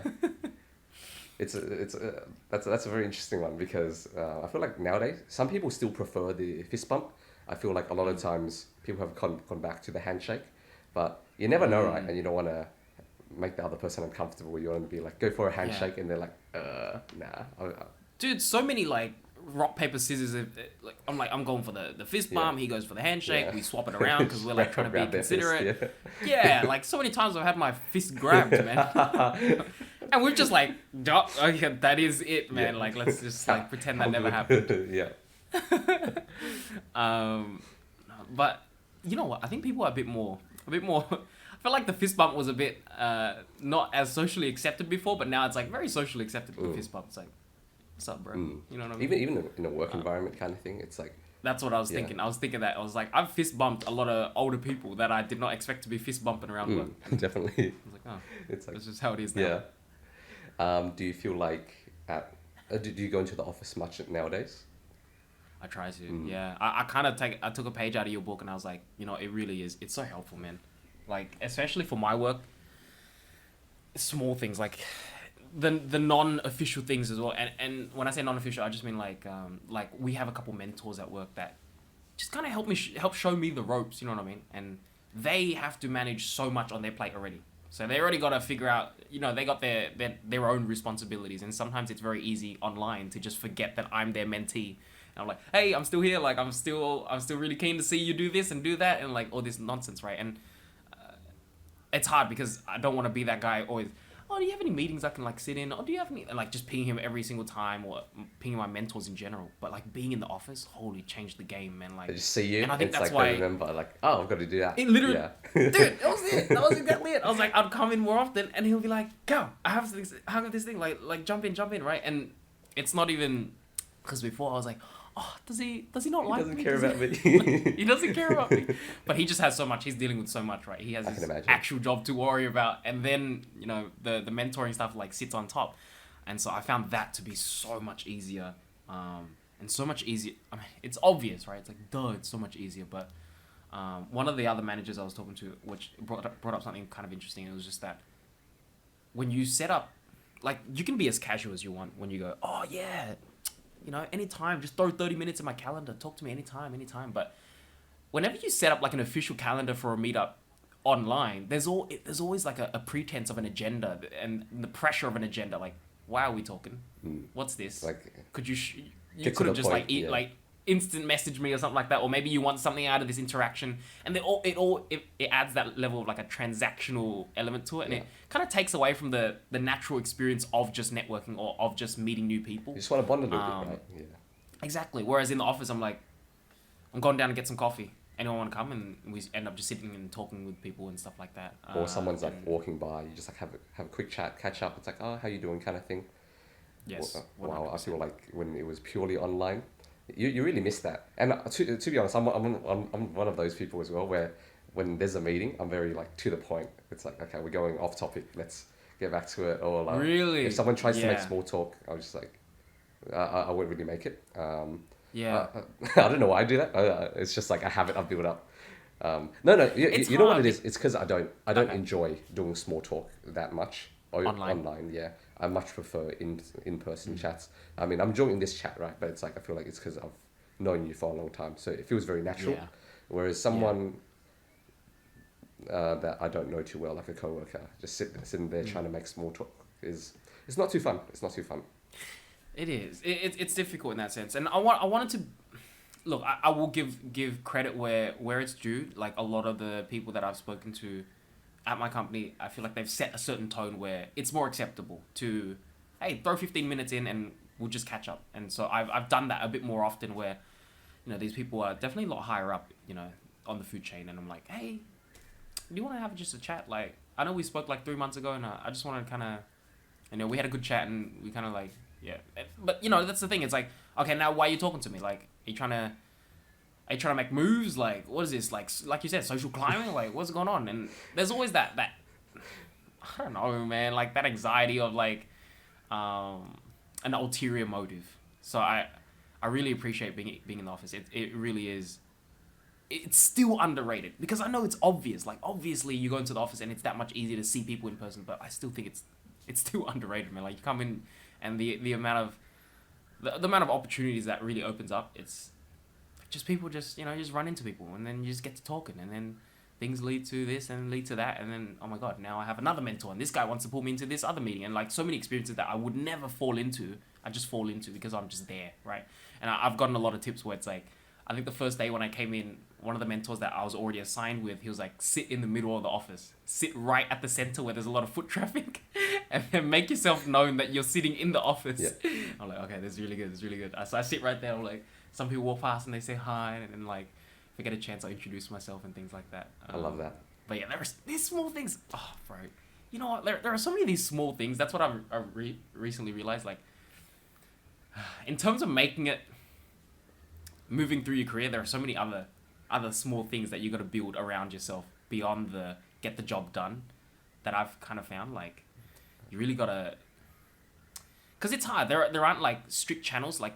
That's a very interesting one, because I feel like nowadays some people still prefer the fist bump. I feel like a lot of times people have gone back to the handshake, but you never know, right? And you don't want to make the other person uncomfortable. You want to be like, go for a handshake, and they're like, nah. dude, so many like rock paper scissors. Like, I'm going for the fist bump. He goes for the handshake. Yeah. We swap it around because we're like trying to be Grab their fist, considerate. yeah. Yeah, like so many times I've had my fist grabbed, man. And we're just like, oh yeah, that is it, man. Yeah. Like, let's just like pretend that never happened. Yeah. But you know what? I think people are a bit more. I feel like the fist bump was a bit not as socially accepted before, but now it's like very socially accepted. The fist bump. It's like, what's up, bro? You know what I mean? Even in a work environment kind of thing, it's like. That's what I was thinking. I was thinking that. I was like, I've fist bumped a lot of older people that I did not expect to be fist bumping around work. Definitely. I was like, oh, it's like, that's just how it is now. Yeah. Do you feel like do you go into the office much nowadays? I try to. Yeah. I kind of I took a page out of your book and I was like, you know, it really is. It's so helpful, man. Like, especially for my work, small things like the non-official things as well, and when I say non-official, I just mean like we have a couple mentors at work that just kind of help show me the ropes, you know what I mean, and they have to manage so much on their plate already, so they already got to figure out, you know, they got their own responsibilities, and sometimes it's very easy online to just forget that I'm their mentee, and I'm like, hey, I'm still here, like I'm still really keen to see you do this and do that, and like all this nonsense, right? And it's hard because I don't want to be that guy always, oh, do you have any meetings I can like sit in? Or do you have any, and like just pinging him every single time, or pinging my mentors in general. But like being in the office, holy, changed the game, man. Like They just see you, and I think it's that's like why they remember, like, oh, I've got to do that. it literally, Yeah. dude, that was it. That was exactly it. I was like, I'd come in more often, and he'll be like, go, I have this thing, like jump in, right? And it's not even because before I was like, oh, does he not like me? He doesn't care about me. He doesn't care about me. But he just has so much. He's dealing with so much, right? He has his actual job to worry about. And then, you know, the mentoring stuff like sits on top. And so I found that to be so much easier. And so much easier. I mean, it's obvious, right? It's like, duh, it's so much easier. But one of the other managers I was talking to, which brought up something kind of interesting. It was just that when you set up, like, you can be as casual as you want when you go, oh, yeah, you know, anytime, just throw 30 minutes in my calendar, talk to me anytime. But whenever you set up like an official calendar for a meetup online, there's always like a pretense of an agenda and the pressure of an agenda. Like, why are we talking? What's this? Like, could you you could have just point, like instant message me or something like that, or maybe you want something out of this interaction, and it adds that level of like a transactional element to it, and it kind of takes away from the natural experience of just networking or of just meeting new people. You just want to bond a little bit, right? Yeah. Exactly. Whereas in the office, I'm like, I'm going down to get some coffee. Anyone want to come? And we end up just sitting and talking with people and stuff like that. Or someone's like walking by, you just like have a quick chat, catch up. It's like, oh, how you doing, kind of thing. Yes. Wow, I feel like when it was purely online, you really miss that. And to be honest, I'm one of those people as well, where when there's a meeting, I'm very like to the point. It's like, okay, we're going off topic. Let's get back to it. Or like, really, if someone tries to make small talk, I'm just like, I won't really make it. I don't know why I do that. It's just like a habit I've built up. No, you know what it is? It's because I don't enjoy doing small talk that much online. Yeah, I much prefer in-person chats. I mean, I'm enjoying this chat, right? But it's like I feel like it's because I've known you for a long time, so it feels very natural. Yeah. Whereas someone that I don't know too well, like a coworker, just sitting there trying to make small talk it's not too fun. It's not too fun. It is. It's difficult in that sense, and I wanted to look. I will give credit where it's due. Like a lot of the people that I've spoken to at my company, I feel like they've set a certain tone where it's more acceptable to, hey, throw 15 minutes in and we'll just catch up. And so I've done that a bit more often where, you know, these people are definitely a lot higher up, you know, on the food chain, and I'm like, hey, do you want to have just a chat? Like, I know we spoke like 3 months ago, and I just want to kind of, you know, we had a good chat, and we kind of like, yeah. But, you know, that's the thing. It's like, okay, now why are you talking to me? Like, are you trying to make moves? Like, what is this? Like you said, social climbing? Like, what's going on? And there's always that I don't know, man, like that anxiety of like an ulterior motive. So I really appreciate being in the office. It really is. It's still underrated because I know it's obvious. Like, obviously you go into the office and it's that much easier to see people in person, but I still think it's still underrated, man. Like, you come in and the amount of opportunities that really opens up, it's just people just, you know, just run into people, and then you just get to talking, and then things lead to this and lead to that, and then, oh my god, now I have another mentor, and this guy wants to pull me into this other meeting, and like so many experiences that I would never fall into, I just fall into because I'm just there, right? And I've gotten a lot of tips where it's like, I think the first day when I came in, one of the mentors that I was already assigned with, he was like, sit in the middle of the office, sit right at the center where there's a lot of foot traffic, and then make yourself known that you're sitting in the office. Yeah. I'm like, okay, this is really good. This is really good. So I sit right there. I'm like, some people walk past and they say hi, and then like, if I get a chance, I introduce myself and things like that. I love that. But yeah, these small things. Oh, bro. You know what? There are so many of these small things. That's what I've recently realized. Like, in terms of making it, moving through your career, there are so many other small things that you got to build around yourself beyond the get the job done. That I've kind of found, like, you really gotta, because it's hard. There aren't like strict channels, like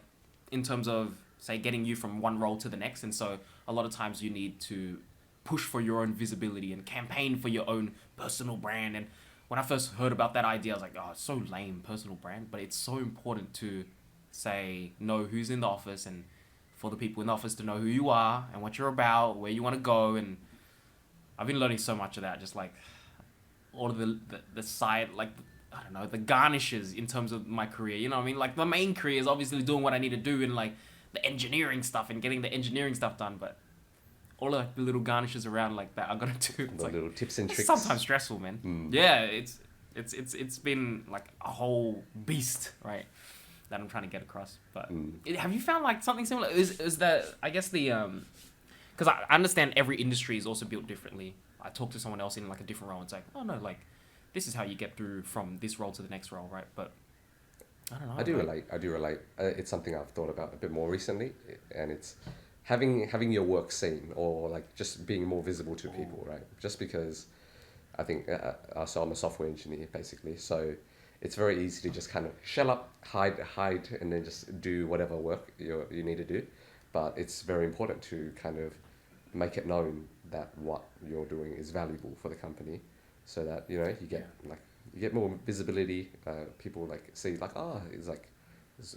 in terms of say getting you from one role to the next, and so a lot of times you need to push for your own visibility and campaign for your own personal brand. And when I first heard about that idea, I was like, oh, it's so lame, personal brand. But it's so important to say know who's in the office, and for the people in the office to know who you are and what you're about, where you want to go. And I've been learning so much of that, just like all of the side, like, I don't know, the garnishes in terms of my career. You know what I mean? Like, the main career is obviously doing what I need to do and like the engineering stuff and getting the engineering stuff done, but all of like the little garnishes around like that I gotta do. It's The like, little tips and it's tricks. sometimes stressful, man. Mm. Yeah, it's been like a whole beast, right? That I'm trying to get across. But have you found like something similar? Is that, I guess the because I understand every industry is also built differently. I talk to someone else in like a different role and say, oh no, like this is how you get through from this role to the next role, right? But I don't know. I do relate. It's something I've thought about a bit more recently, and it's having your work seen, or like just being more visible to people, right? Just because I think so I'm a software engineer basically, so it's very easy to just kind of shell up, hide, and then just do whatever work you need to do. But it's very important to kind of make it known that what you're doing is valuable for the company, so that you know you get you get more visibility. People like see like, oh,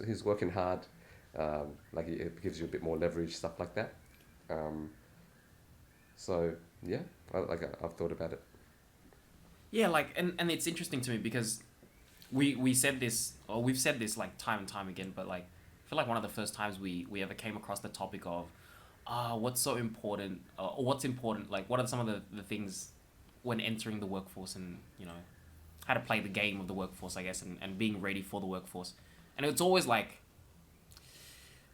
he's working hard. Like it gives you a bit more leverage, stuff like that. So yeah, I've thought about it. Yeah, like and it's interesting to me because we said this, or we've said this like time and time again, but like I feel like one of the first times we ever came across the topic of what's so important, or what's important, like what are some of the things when entering the workforce, and you know how to play the game of the workforce, I guess, and being ready for the workforce. And it's always like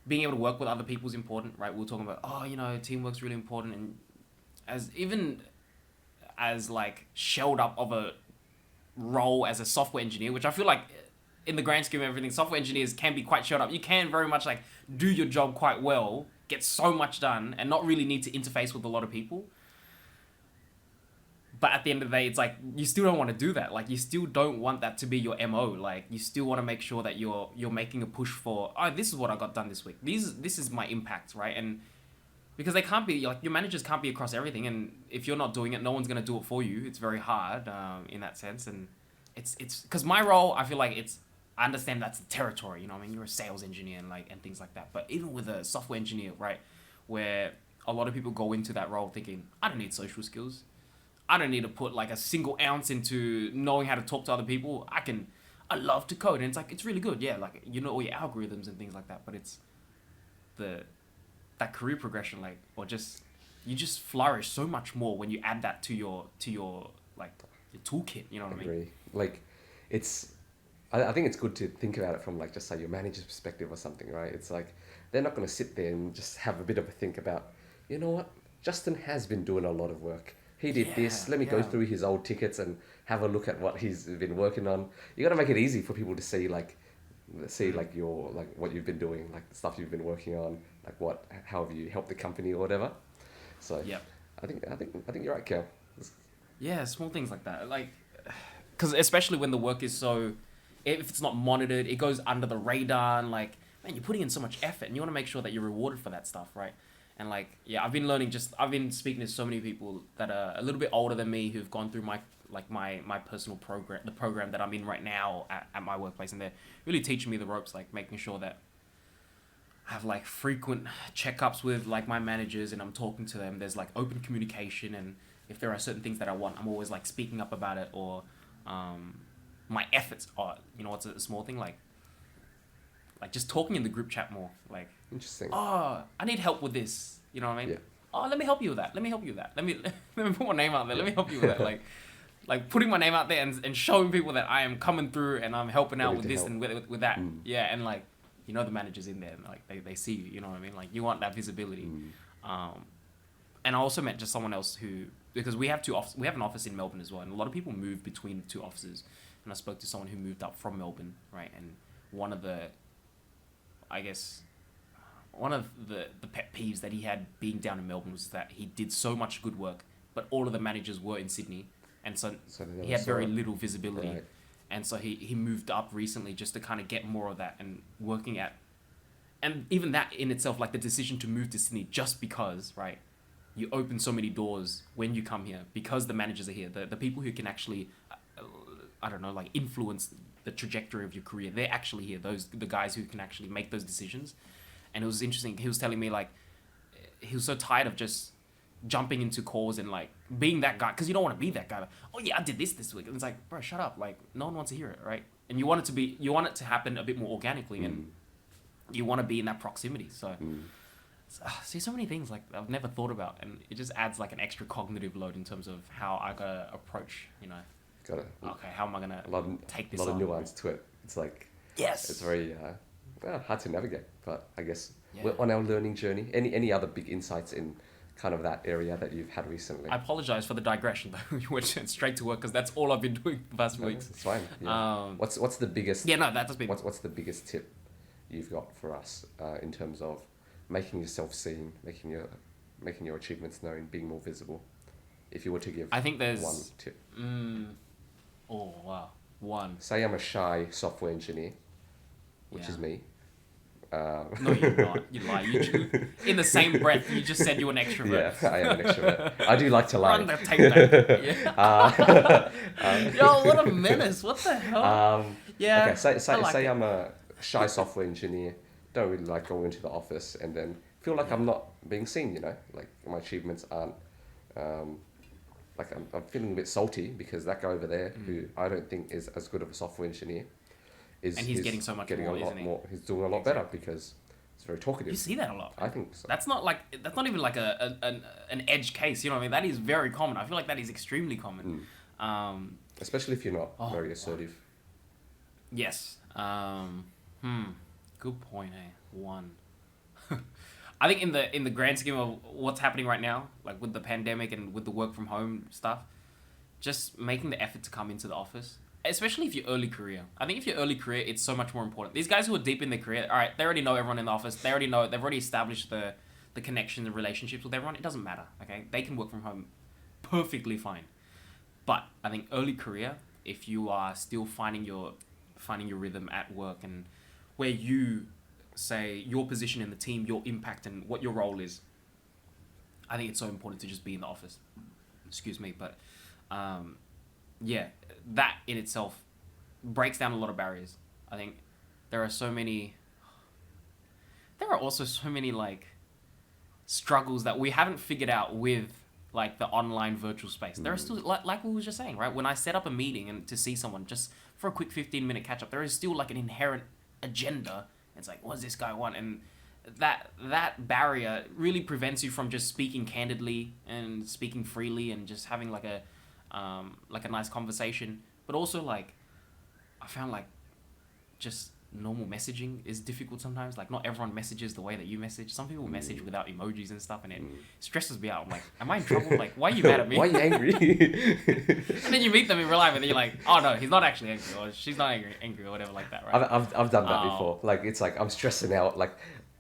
being able to work with other people is important, right? We were talking about, oh, you know, teamwork's really important, and as like shelled up of a role as a software engineer, which I feel like in the grand scheme of everything, software engineers can be quite shelled up. You can very much like do your job quite well, get so much done, and not really need to interface with a lot of people. But at the end of the day, it's like you still don't want to do that. Like you still don't want that to be your MO. Like you still want to make sure that you're making a push for, oh, this is what I got done this week. This is my impact, right? And because they can't be like, your managers can't be across everything, and if you're not doing it, no one's gonna do it for you. It's very hard in that sense, and it's because my role, I feel like I understand that's the territory. You know what I mean? You're a sales engineer and things like that. But even with a software engineer, right, where a lot of people go into that role thinking, I don't need social skills. I don't need to put like a single ounce into knowing how to talk to other people. I love to code, and it's like, it's really good. Yeah, like, you know, all your algorithms and things like that, but it's that career progression, like, or just, you just flourish so much more when you add that to your like your toolkit, you know what I mean? Agree. Like I think it's good to think about it from like just say your manager's perspective or something, right? It's like they're not going to sit there and just have a bit of a think about, you know what, Justin has been doing a lot of work. He did this. Let me go through his old tickets and have a look at what he's been working on. You got to make it easy for people to see like your like what you've been doing, like the stuff you've been working on, like how have you helped the company or whatever. So Yep. I think you're right, Kel. Yeah, small things like that, like, because especially when the work is so, if it's not monitored, it goes under the radar, and like, man, you're putting in so much effort, and you want to make sure that you're rewarded for that stuff, right? And like, yeah, I've been speaking to so many people that are a little bit older than me who've gone through my personal program, the program that I'm in right now at my workplace, and they're really teaching me the ropes, like making sure that I have like frequent checkups with like my managers, and I'm talking to them. There's like open communication, and if there are certain things that I want, I'm always like speaking up about it, or my efforts are, you know, what's a small thing, like like just talking in the group chat more. Like, Interesting. oh, I need help with this. You know what I mean? Yeah. Oh, let me help you with that. Let me help you with that. Let me let me put my name out there. Let me help you with that. Like putting my name out there and showing people that I am coming through and I'm helping out Ready with to this help. and with that. Yeah, and like, you know, the manager's in there and like they see you. You know what I mean? Like you want that visibility. And I also met just someone else who, because we have we have an office in Melbourne as well, and a lot of people move between two offices. And I spoke to someone who moved up from Melbourne, right? And one of the, I guess, one of the pet peeves that he had being down in Melbourne was that he did so much good work, but all of the managers were in Sydney, and so he had very little visibility. Right. And so he moved up recently just to kind of get more of that and working at, and even that in itself, like the decision to move to Sydney just because, right? You open so many doors when you come here because the managers are here. The people who can actually, I don't know, like influence the trajectory of your career, they're actually here. The guys who can actually make those decisions. And it was interesting. He was telling me like, he was so tired of just jumping into calls and like being that guy, because you don't want to be that guy. Like, oh yeah, I did this week. And it's like, bro, shut up. Like no one wants to hear it, right? And you want it to happen a bit more organically, and you want to be in that proximity. So. See, so many things like I've never thought about, and it just adds like an extra cognitive load in terms of how I gotta approach, you know. Got it. Okay, how am I gonna take this? A lot on? of nuance to it. It's like it's very hard to navigate. But I guess we're on our learning journey. Any other big insights in kind of that area that you've had recently? I apologize for the digression though. We went straight to work because that's all I've been doing the past weeks. It's fine. Yeah. What's the biggest? Yeah, no, that has been. What's the biggest tip you've got for us in terms of making yourself seen, making your achievements known, being more visible? If you were to give, I think there's one tip. Oh wow, one. Say I'm a shy software engineer, which is me. No, you're not. You lie. In the same breath, you just said you're an extrovert. Yeah, I am an extrovert. I do like to lie. Run the tape back. Yeah. Yo, what a menace! What the hell? Yeah. Okay, say I'm a shy software engineer. Don't really like going into the office, and then feel like I'm not being seen. You know, like my achievements aren't. Like I'm feeling a bit salty because that guy over there, who I don't think is as good of a software engineer, he's getting so much more, a lot isn't he? more. He's doing a lot better because he's very talkative. You see that a lot. I think so. That's not even like an edge case. You know what I mean? That is very common. I feel like that is extremely common. Especially if you're not very assertive. Yes. Good point. One. I think in the grand scheme of what's happening right now, like with the pandemic and with the work from home stuff, just making the effort to come into the office, especially if you're early career. I think if you're early career, it's so much more important. These guys who are deep in their career, all right, they already know everyone in the office. They've already established the connections and relationships with everyone. It doesn't matter, okay? They can work from home perfectly fine. But I think early career, if you are still finding your rhythm at work and where you say your position in the team, your impact and what your role is, I think it's so important to just be in the office. Excuse me, but that in itself breaks down a lot of barriers. I think there are also so many like struggles that we haven't figured out with like the online virtual space. There are still like we were just saying, right? When I set up a meeting and to see someone just for a quick 15-minute catch up, there is still like an inherent agenda. It's like, what does this guy want? And that barrier really prevents you from just speaking candidly and speaking freely and just having like a nice conversation. But also like, I found like just normal messaging is difficult sometimes. Like not everyone messages the way that you message. Some people message without emojis and stuff, and it stresses me out. I'm like, am I in trouble? Like, why are you mad at me? Why are you angry? And then you meet them in real life, and then you're like, oh no, he's not actually angry, or she's not angry, or whatever like that, right? I've done that before. Like it's like I'm stressing out. Like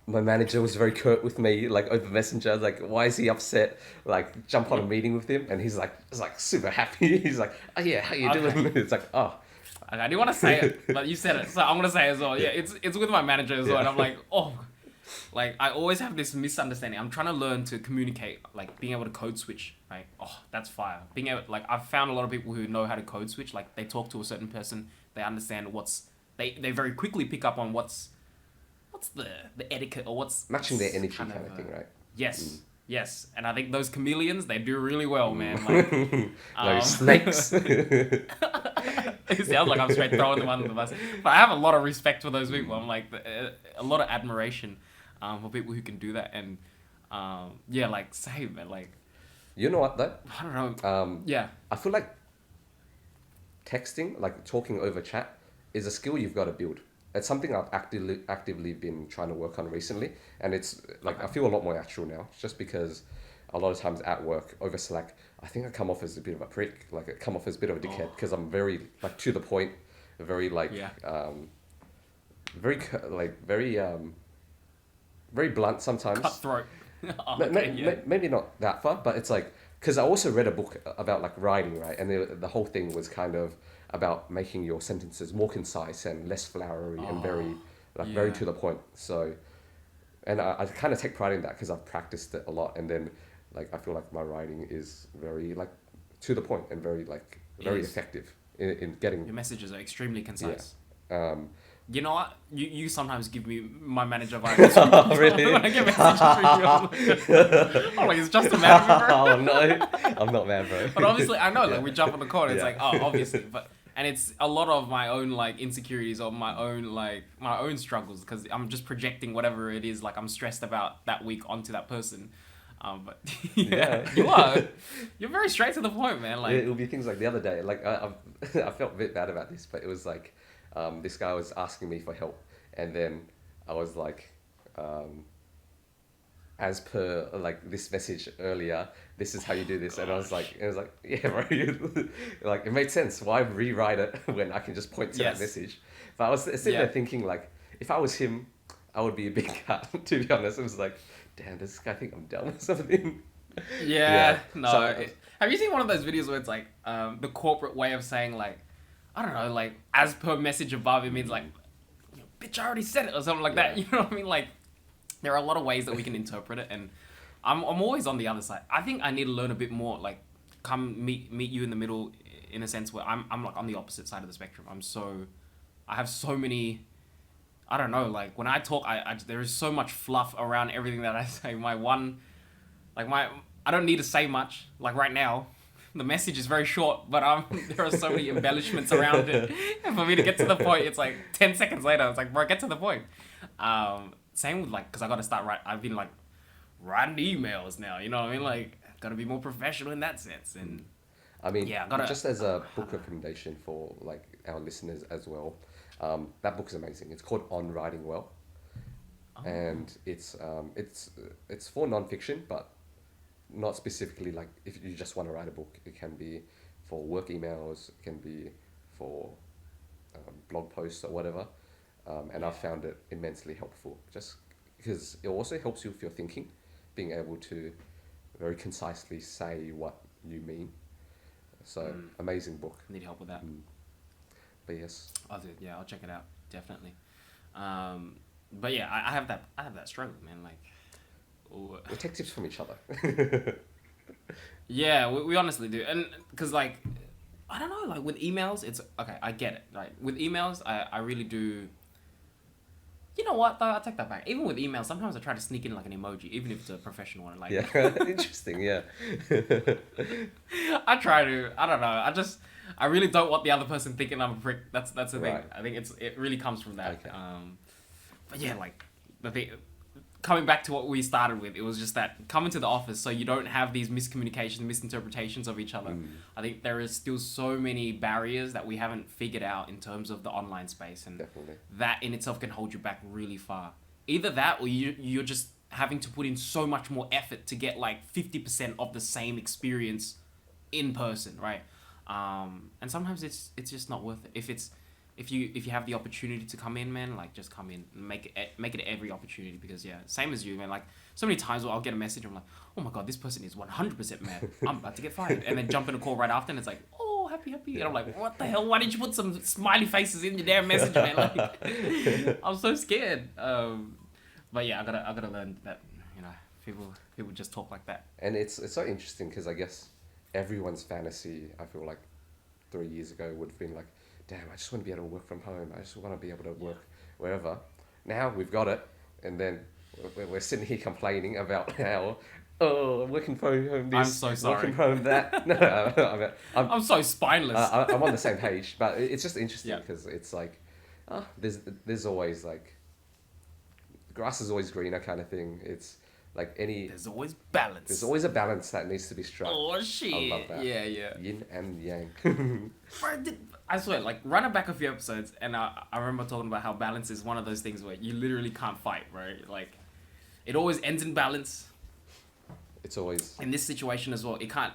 my manager was very curt with me, like over Messenger. Like, why is he upset? Like, jump on a meeting with him, and he's like super happy. He's like, oh yeah, how you doing? It's like, oh. I didn't want to say it, but you said it, so I'm gonna say it as well. Yeah, it's with my manager as well, and I'm like, oh, like I always have this misunderstanding. I'm trying to learn to communicate, like being able to code switch, right? Oh, that's fire. Being able, like I've found a lot of people who know how to code switch. Like they talk to a certain person, they understand they very quickly pick up on what's the etiquette or what's matching their energy kind of thing, right? Yes. Yes, and I think those chameleons, they do really well, man. Like, those snakes. It sounds like I'm straight throwing them under the bus, but I have a lot of respect for those people. I'm like a lot of admiration for people who can do that, and yeah, like same man, like You know what though? I don't know, yeah, I feel like texting, like talking over chat, is a skill you've got to build. It's something I've actively been trying to work on recently, and it's like I feel a lot more natural now, just because a lot of times at work over Slack, I think I come off as a bit of a prick, like I come off as a bit of a dickhead because I'm very like to the point, very like yeah, very very blunt sometimes. cutthroat. Oh, Maybe not that far, but it's like because I also read a book about like writing, right? And the whole thing was kind of about making your sentences more concise and less flowery and very very yeah. to the point. So, and I kind of take pride in that because I've practiced it a lot, and then like I feel like my writing is very like to the point and very like very Yes. effective in getting Your messages are extremely concise. um You know what? You sometimes give me my manager vibes. really. When I get messages from you, I'm like, it's just a matter, bro. Oh no, I'm not mad, bro. But obviously, I know, like, Yeah. we jump on the call, and it's Yeah. like, oh, obviously. And it's a lot of my own, like, insecurities or my own struggles, because I'm just projecting whatever it is, like, I'm stressed about that week onto that person. But yeah, Yeah. you're very straight to the point, man. Like, It'll be things like the other day, like I felt a bit bad about this, but it was like this guy was asking me for help, and then I was like, as per like this message earlier, this is how you do this, and I was like, yeah, bro, like it made sense. Why rewrite it when I can just point to that Yes. message? But I was sitting Yeah. there thinking like, if I was him, I would be a big cat. To be honest, it was like, damn, does this guy think I'm dumb or something? Yeah, Yeah. no. So- Have you seen one of those videos where it's like the corporate way of saying like, I don't know, like as per message above, it means like, bitch, I already said it or something like that. Yeah. You know what I mean? Like, there are a lot of ways that we can interpret it, and I'm always on the other side. I think I need to learn a bit more. Like, come meet you in the middle, in a sense where I'm like on the opposite side of the spectrum. I have so many. I don't know. Like when I talk, I there is so much fluff around everything that I say. I don't need to say much. Like right now, the message is very short, but there are so many embellishments around it. And for me to get to the point, it's like 10 seconds later. It's like, bro, get to the point. Same with like, cause I gotta start I've been like writing emails now. You know what I mean? Like, gotta be more professional in that sense. And I mean, Yeah, I gotta- just as a book recommendation for like our listeners as well, that book is amazing. It's called On Writing Well, and it's for nonfiction, but not specifically like if you just want to write a book. It can be for work emails, it can be for blog posts or whatever, and I've found it immensely helpful. Just because it also helps you with your thinking, being able to very concisely say what you mean. So amazing book. need help with that. But yes, I'll do. Yeah, I'll check it out definitely. But yeah, I have that struggle, man. Like, ooh. we take tips from each other. Yeah, we honestly do, and because like, I don't know, like with emails, it's okay. I get it. Like with emails, I really do. You know what though? I'll take that back. Even with emails, sometimes I try to sneak in like an emoji, even if it's a professional one. Like, Yeah, interesting. Yeah, I try to. I don't know. I really don't want the other person thinking I'm a prick. That's the thing. Right. I think it really comes from that. Okay. But yeah, like the thing. Coming back to what we started with, it was just that coming to the office so you don't have these miscommunications, misinterpretations of each other. I think there is still so many barriers that we haven't figured out in terms of the online space, and definitely. that in itself can hold you back really far. Either that, or you're just having to put in so much more effort to get like 50% of the same experience in person, right? And sometimes it's just not worth it. If you have the opportunity to come in, man, like just come in, make it every opportunity, because yeah, same as you, man. Like so many times where I'll get a message, I'm like, oh my god, this person is 100% mad. I'm about to get fired, and then jump in a call right after, and it's like, oh, happy, and I'm like, what the hell? Why didn't you put some smiley faces in your damn message, man? Like, I'm so scared. But yeah, I gotta learn that, you know, people just talk like that. And it's so interesting because I guess everyone's fantasy, I feel like 3 years ago would have been like, damn, I just want to be able to work from home. I just want to be able to work wherever. Now we've got it, and then we're sitting here complaining about how oh, working from home this, I'm so sorry. working from home that. No, I'm so spineless. I'm on the same page, but it's just interesting Yeah. because it's like, there's always like, grass is always greener kind of thing. It's like There's always balance. there's always a balance that needs to be struck. Oh shit! I love that. Yeah, yeah. Yin and yang. Bro, I swear, like run it back a few episodes, and I remember talking about how balance is one of those things where you literally can't fight, right? Like, it always ends in balance. It's always In this situation as well, it can't.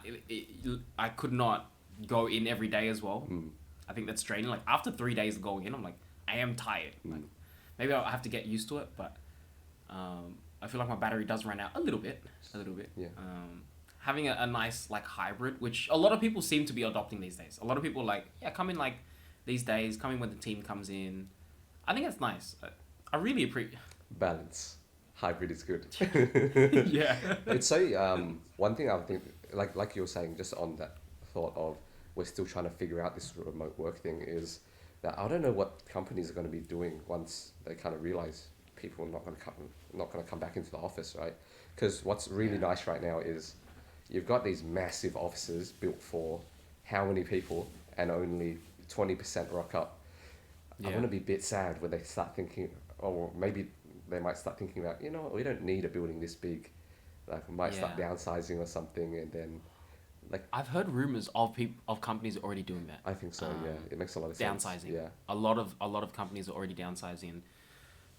I could not go in every day as well. I think that's draining. Like after 3 days of going in, I'm like, I am tired. Like, maybe I'll have to get used to it, but I feel like my battery does run out a little bit. Yeah. Having a nice like hybrid, which a lot of people seem to be adopting these days. A lot of people like, yeah, come in like these days, come in when the team comes in. I think that's nice. I really appreciate. balance. Hybrid is good. Yeah. It's so one thing I think like you were saying, just on that thought of we're still trying to figure out this remote work thing, is that I don't know what companies are going to be doing once they kind of realize people are not going to come back into the office, right? Because what's really nice right now is you've got these massive offices built for how many people, and only 20% rock up. Yeah. I'm going to be a bit sad when they start thinking, or maybe they might start thinking about, you know what, we don't need a building this big. Like, we might start downsizing or something, and then, like, I've heard rumors of companies already doing that. I think so. Yeah, it makes a lot of sense. Downsizing. Yeah, A lot of companies are already downsizing.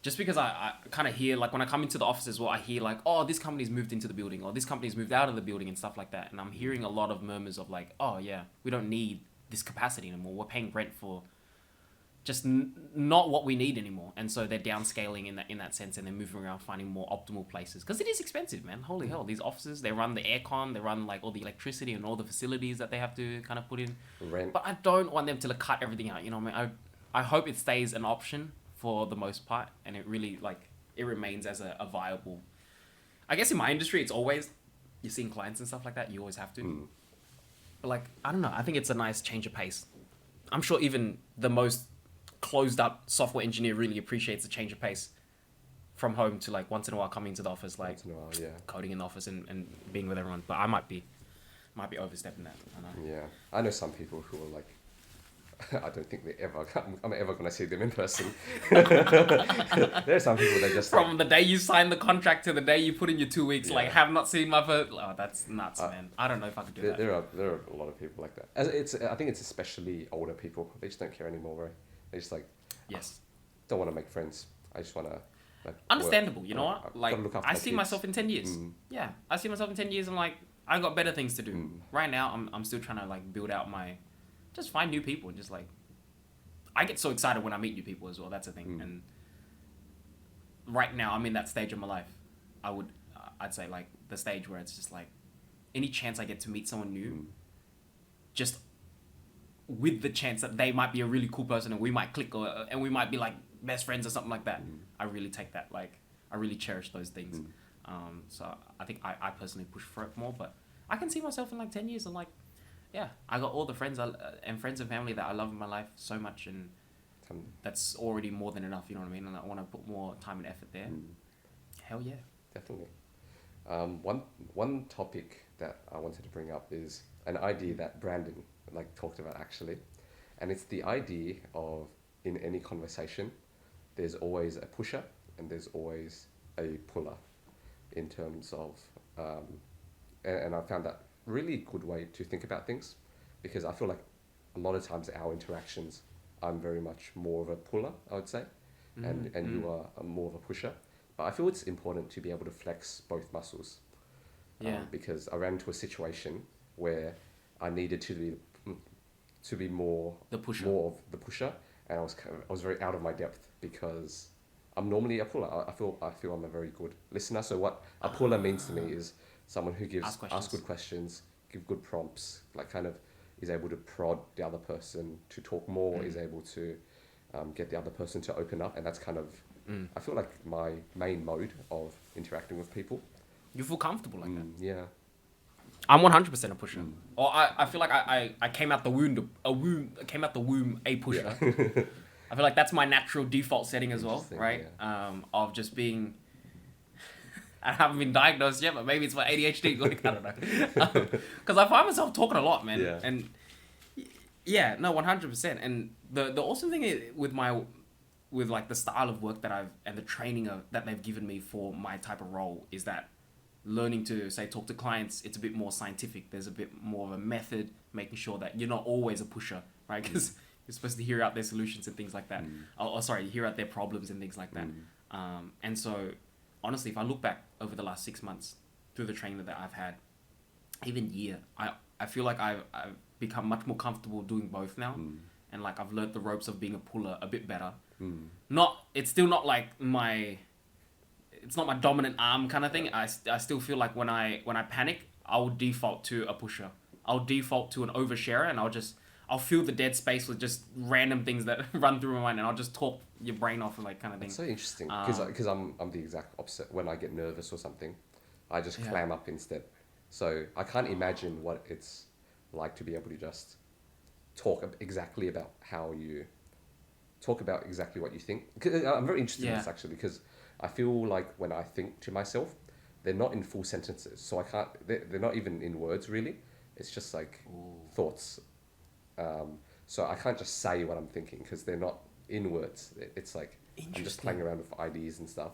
Just because I kind of hear, like when I come into the office as well, I hear like, oh, this company's moved into the building, or this company's moved out of the building and stuff like that. And I'm hearing a lot of murmurs of like, oh yeah, we don't need this capacity anymore. We're paying rent for just not what we need anymore. And so they're downscaling in that sense, and they're moving around finding more optimal places. Because it is expensive, man. Holy hell, these offices, they run the aircon, they run like all the electricity and all the facilities that they have to kind of put in. rent. But I don't want them to like, cut everything out, you know what I mean? I hope it stays an option for the most part, and it really like it remains as a viable. I guess in my industry, it's always you're seeing clients and stuff like that. You always have to. But like I don't know, I think it's a nice change of pace. I'm sure even the most closed up software engineer really appreciates the change of pace from home to like once in a while coming into the office, like Once in a while, yeah. coding in the office and being with everyone. But I might be overstepping that. I know. Yeah, I know some people who are like, I don't think I'm ever going to see them in person. There are some people that just From the day you sign the contract to the day you put in your 2 weeks, like Yeah. have not seen my first. Oh, that's nuts, man. I don't know if I could do that. there are a lot of people like that. I think it's especially older people. They just don't care anymore, right? They just like Yes. don't want to make friends. I just want to like Understandable, work. you know what? I've Like, gotta look after I my see kids. myself in 10 years. Yeah, I see myself in 10 years. I'm like, I got better things to do. Right now, I'm still trying to like build out just find new people and just like, I get so excited when I meet new people as well. That's the thing. And right now, I'm in that stage of my life. I'd say like the stage where it's just like, any chance I get to meet someone new, just with the chance that they might be a really cool person and we might click and we might be like best friends or something like that. I really take that, like I really cherish those things. So I think I personally push for it more, but I can see myself in like 10 years and like, yeah, I got all the friends and friends and family that I love in my life so much, and that's already more than enough, you know what I mean? And I want to put more time and effort there. Hell yeah. Definitely. One topic that I wanted to bring up is an idea that Brandon like talked about actually, and it's the idea of in any conversation, there's always a pusher and there's always a puller, in terms of, and I found that really good way to think about things, because I feel like a lot of times our interactions, I'm very much more of a puller, I would say, and you are more of a pusher. But I feel it's important to be able to flex both muscles. Yeah. Because I ran into a situation where I needed to be more The pusher. more of the pusher, and I was very out of my depth because I'm normally a puller. I feel I'm a very good listener. So what a puller means to me is someone who asks good questions, give good prompts, like kind of is able to prod the other person to talk more, is able to get the other person to open up, and that's kind of I feel like my main mode of interacting with people. You feel comfortable like that. Yeah. I'm 100% a pusher. Or I feel like I came out the womb a pusher. Yeah. I feel like that's my natural default setting as well, Interesting, right? Of just being I haven't been diagnosed yet, but maybe it's my ADHD. Like, I don't know. Because I find myself talking a lot, man. Yeah. And yeah, no, 100%. And the awesome thing is with like the style of work and the training that they've given me for my type of role is that learning to say talk to clients, it's a bit more scientific. There's a bit more of a method, making sure that you're not always a pusher, right? Because you're supposed to hear out their solutions and things like that. Sorry, hear out their problems and things like that. And so honestly, if I look back over the last 6 months through the training that I've had, even year, I feel like I've become much more comfortable doing both now. And like I've learnt the ropes of being a puller a bit better. It's still not like it's not my dominant arm kind of thing. I still feel like when I panic, I'll default to a pusher. I'll default to an oversharer, and I'll fill the dead space with just random things that run through my mind, and I'll just talk your brain off and like kind of thing. It's so interesting because I'm the exact opposite. When I get nervous or something, I just clam up instead. So I can't imagine what it's like to be able to just talk exactly about exactly what you think. I'm very interested in this actually, because I feel like when I think to myself, they're not in full sentences, so I can't. They're not even in words really. It's just like thoughts. So I can't just say what I'm thinking because they're not in words. It's like I'm just playing around with ideas and stuff,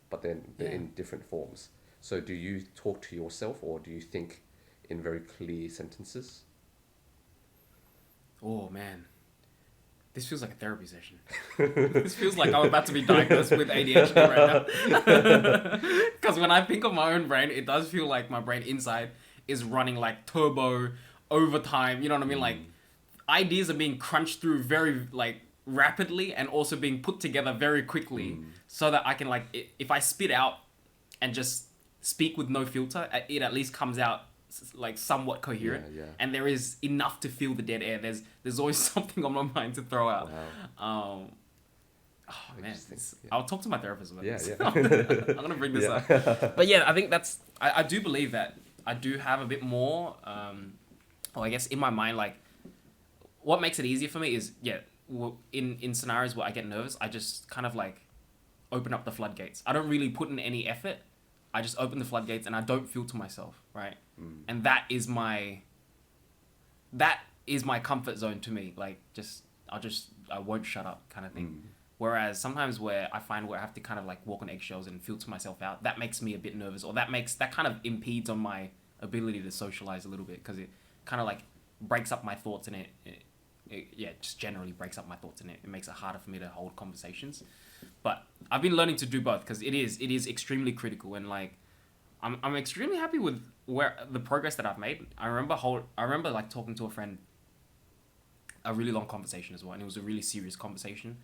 but then they're in different forms. So do you talk to yourself, or do you think in very clear sentences? Oh man, this feels like a therapy session. This feels like I'm about to be diagnosed with ADHD right now. Because when I think of my own brain, it does feel like my brain inside is running like turbo overtime. You know what I mean? Like ideas are being crunched through very like rapidly and also being put together very quickly, so that I can like if I spit out and just speak with no filter, it at least comes out like somewhat coherent, and there is enough to fill the dead air. There's always something on my mind to throw out. Wow. Oh man, I'll talk to my therapist about this. Yeah. I'm gonna bring this up. But yeah, I think I do believe that I do have a bit more, I guess in my mind, like what makes it easier for me is in scenarios where I get nervous, I just kind of like open up the floodgates. I don't really put in any effort. I just open the floodgates and I don't filter myself, right? And that is my comfort zone to me. Like I won't shut up kind of thing. Whereas sometimes where I have to kind of like walk on eggshells and filter myself out, that makes me a bit nervous, or that kind of impedes on my ability to socialize a little bit, because it kind of like breaks up my thoughts, and it just generally breaks up my thoughts, and it makes it harder for me to hold conversations. But I've been learning to do both, because it is extremely critical, and like I'm extremely happy with where the progress that I've made. I remember like talking to a friend, a really long conversation as well, and it was a really serious conversation.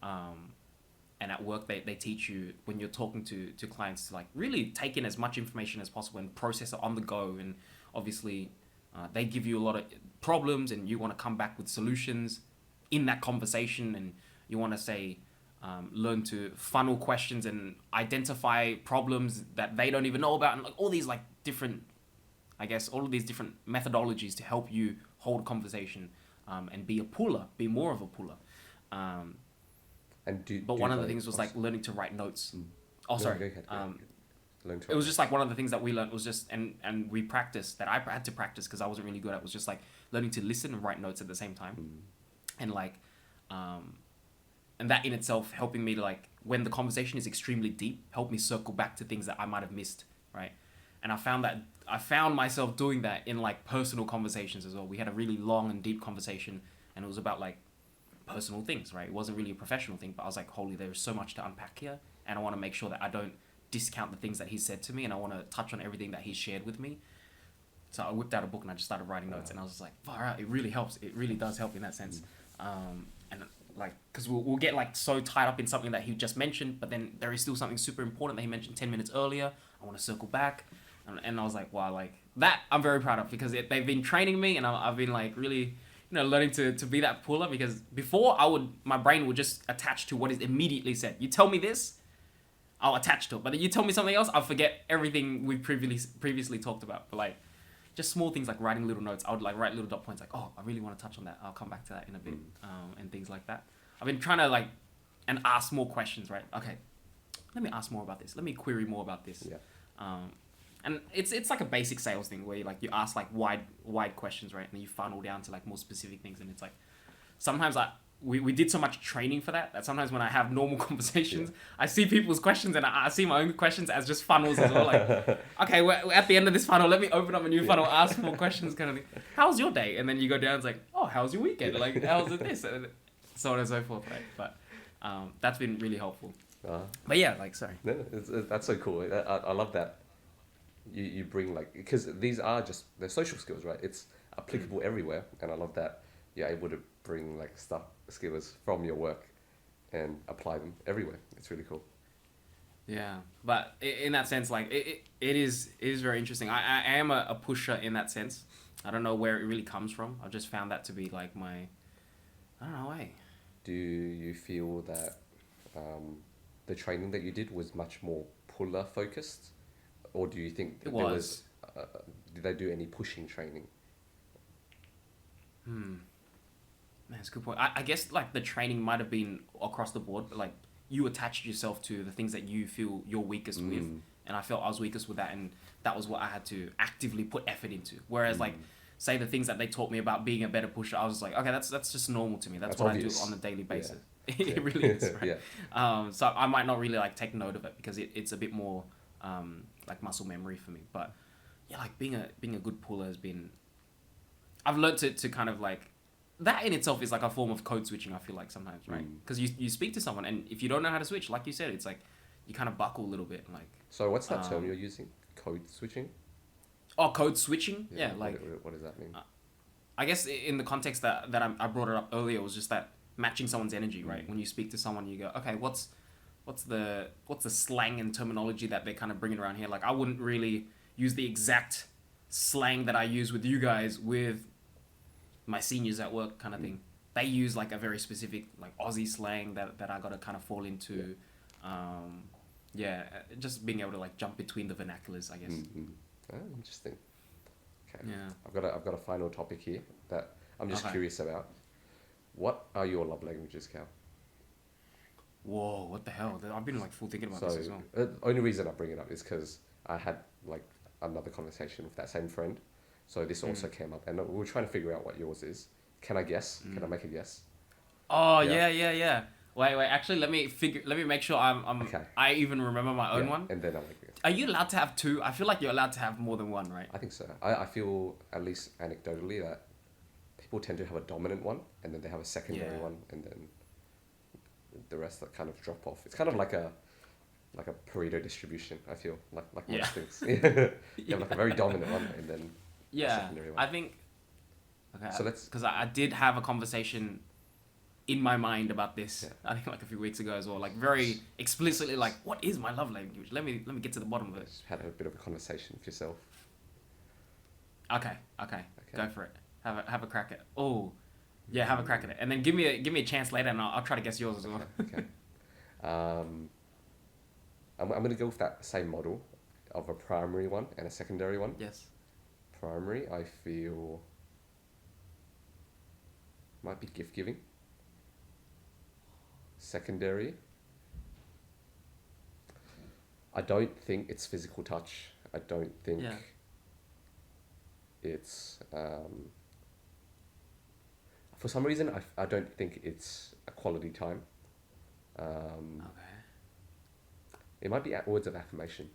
And at work they teach you when you're talking to clients to like really take in as much information as possible and process it on the go, and obviously they give you a lot of problems, and you want to come back with solutions in that conversation, and you want to say learn to funnel questions and identify problems that they don't even know about, and like all these like different, I guess, all of these different methodologies to help you hold a conversation, and be more of a puller. But one of the things was like learning to write notes. Oh, sorry. Go ahead. It was just like one of the things that we learned was just, and we practiced, that I had to practice because I wasn't really good at, was just like learning to listen and write notes at the same time. And like, and that in itself helping me to like, when the conversation is extremely deep, help me circle back to things that I might have missed, right? And I found myself doing that in like personal conversations as well. We had a really long and deep conversation, and it was about like personal things, right? It wasn't really a professional thing, but I was like, holy, there's so much to unpack here, and I want to make sure that I don't discount the things that he said to me, and I want to touch on everything that he shared with me. So I whipped out a book and I just started writing notes, and I was just like, far out, it really helps. It really does help in that sense. And like, because we'll get like so tied up in something that he just mentioned, but then there is still something super important that he mentioned 10 minutes earlier. I want to circle back. And I was like, wow, like that I'm very proud of, because they've been training me, and I've been like really, learning to be that puller, because before my brain would just attach to what is immediately said. You tell me this, I'll attach to it. But then you tell me something else, I'll forget everything we previously talked about. But like, just small things like writing little notes. I would like write little dot points like, oh, I really want to touch on that. I'll come back to that in a bit, and things like that. I've been trying to like, and ask more questions, right? Okay, let me ask more about this. Let me query more about this. Yeah. And it's like a basic sales thing where you ask like wide questions, right? And then you funnel down to like more specific things. And it's like sometimes we did so much training for that sometimes when I have normal conversations, I see people's questions and I see my own questions as just funnels as well. Like, okay, we're at the end of this funnel. Let me open up a new funnel, ask more questions, kind of thing. How's your day? And then you go down. It's like, oh, how's your weekend? Like, how's it this? And so on and so forth, right? But that's been really helpful. But yeah, like, sorry. No, that's so cool. I love that. You bring like, because these are just they're social skills, right? It's applicable everywhere, and I love that you're able to bring like skills from your work and apply them everywhere. It's really cool. Yeah, but in that sense, like it is very interesting. I am a pusher in that sense. I don't know where it really comes from. I've just found that to be like my, I don't know, way. Do you feel that the training that you did was much more puller focused, or do you think that It there was. was did they do any pushing training? Man, that's a good point. I guess like the training might have been across the board, but like you attached yourself to the things that you feel you're weakest with, and I felt I was weakest with that, and that was what I had to actively put effort into. Whereas like, say the things that they taught me about being a better pusher, I was like, okay, that's just normal to me. That's what obvious. I do on a daily basis. Yeah. It really is, right? Yeah. So I might not really like take note of it because it's a bit more like muscle memory for me. But yeah, like being a good puller has been. I've learned to kind of like that in itself is like a form of code switching. I feel like sometimes, right? Because you speak to someone and if you don't know how to switch, like you said, it's like you kind of buckle a little bit, like. So what's that term you're using? Code switching? Oh, code switching. Yeah, like. What does that mean? I guess in the context that I brought it up earlier was just that matching someone's energy, right? When you speak to someone, you go, okay, what's the slang and terminology that they're kind of bringing around here? Like, I wouldn't really use the exact slang that I use with you guys with my seniors at work, kind of thing. They use like a very specific like Aussie slang that I got to kind of fall into. Just being able to like jump between the vernaculars, I guess. Oh, interesting. Okay. Yeah. I've got a final topic here that I'm just curious about. What are your love languages, Cal? Whoa, what the hell? I've been like full thinking about this as well. The only reason I bring it up is because I had like another conversation with that same friend. So this also came up, and we were trying to figure out what yours is. Can I guess? Can I make a guess? Oh yeah. Wait. Actually, let me make sure I'm Okay. I even remember my own one. And then I'll make a guess. Are you allowed to have two? I feel like you're allowed to have more than one, right? I think so. I feel, at least anecdotally, that people tend to have a dominant one, and then they have a secondary one, and then the rest that kind of drop off. It's kind of like a Pareto distribution, I feel, like most things. You have like a very dominant one, and then a secondary one. I think. Okay. So let's. Because I did have a conversation in my mind about this. I think like a few weeks ago as well, like very explicitly, like what is my love language? Let me get to the bottom of it. Just had a bit of a conversation with yourself. Okay. Go for it. Have a crack at it. Oh, yeah, have a crack at it, and then give me a chance later, and I'll try to guess yours as well. Okay. I'm gonna go with that same model of a primary one and a secondary one. Yes. Primary, I feel might be gift giving. Secondary, I don't think it's physical touch. I don't think it's for some reason I don't think it's a quality time. Okay. It might be words of affirmation.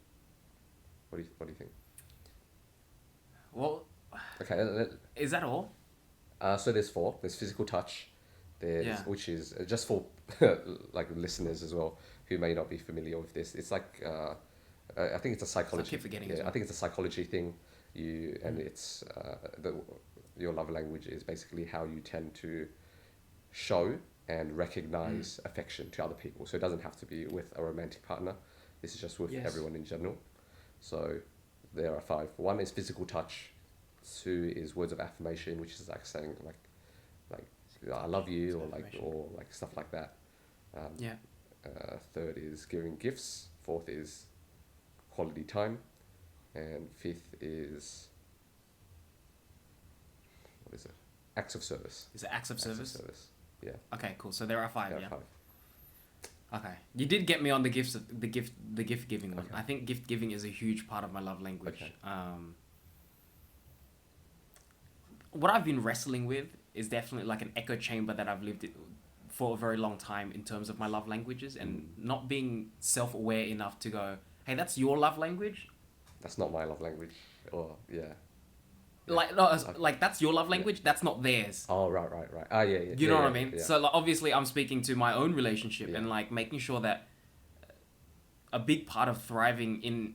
What do you think? Well, Okay. is that all? So there's four. There's physical touch. There's which is just for like listeners as well who may not be familiar with this. It's like I think it's a psychology. I keep forgetting. I think it's a psychology thing. It's your love language is basically how you tend to show and recognize affection to other people. So it doesn't have to be with a romantic partner. This is just with everyone in general. So there are five. One is physical touch. Two is words of affirmation, which is like saying like I love you or like stuff like that. Third is giving gifts. Fourth is quality time, and fifth is what is it? Acts of service. Is it acts of service? Acts of service. Yeah. Okay, cool. So there are five. There are five. Okay, you did get me on the gift giving one. Okay. I think gift giving is a huge part of my love language. Okay. What I've been wrestling with is definitely like an echo chamber that I've lived in for a very long time in terms of my love languages, and not being self-aware enough to go, hey, that's your love language. That's not my love language. Or yeah. Like no, like that's your love language. That's not theirs. Oh right. Ah yeah. You know what I yeah, mean? Yeah. So like, obviously, I'm speaking to my own relationship Yeah. and like making sure that a big part of thriving in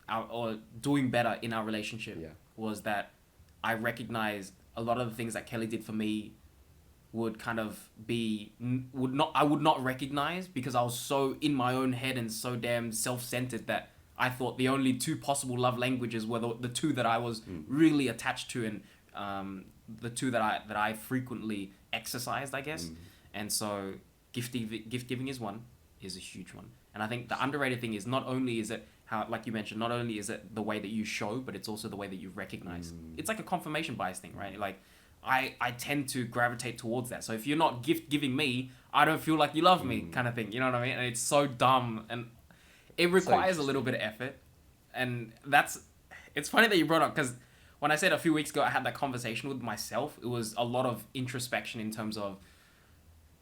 our or doing better in our relationship Yeah. was that I recognized a lot of the things that Kelly did for me would kind of be I would not recognize because I was so in my own head and so damn self-centered that I thought the only two possible love languages were the two that I was really attached to, and the two that I frequently exercised, I guess. And so gift giving is a huge one. And I think the underrated thing is not only is it how, like you mentioned, not only is it the way that you show, but it's also the way that you recognize. It's like a confirmation bias thing, right? Like I tend to gravitate towards that. So if you're not gift giving me, I don't feel like you love me, kind of thing. You know what I mean? And it's so dumb, and it requires a little bit of effort. And it's funny that you brought up, because when I said a few weeks ago I had that conversation with myself, it was a lot of introspection in terms of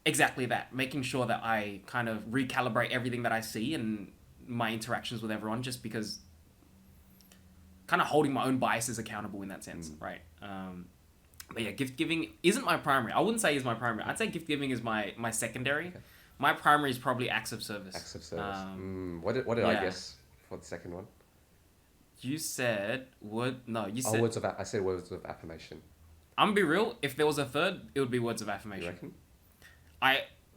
exactly that, making sure that I kind of recalibrate everything that I see and my interactions with everyone, just because kind of holding my own biases accountable in that sense, right? But yeah, gift giving isn't my primary. I wouldn't say is my primary. I'd say gift giving is my secondary. Okay. My primary is probably acts of service. Acts of service. What did I guess for the second one? You said word. No, you said. I said words of affirmation. I'm gonna be real. If there was a third, it would be words of affirmation. You reckon?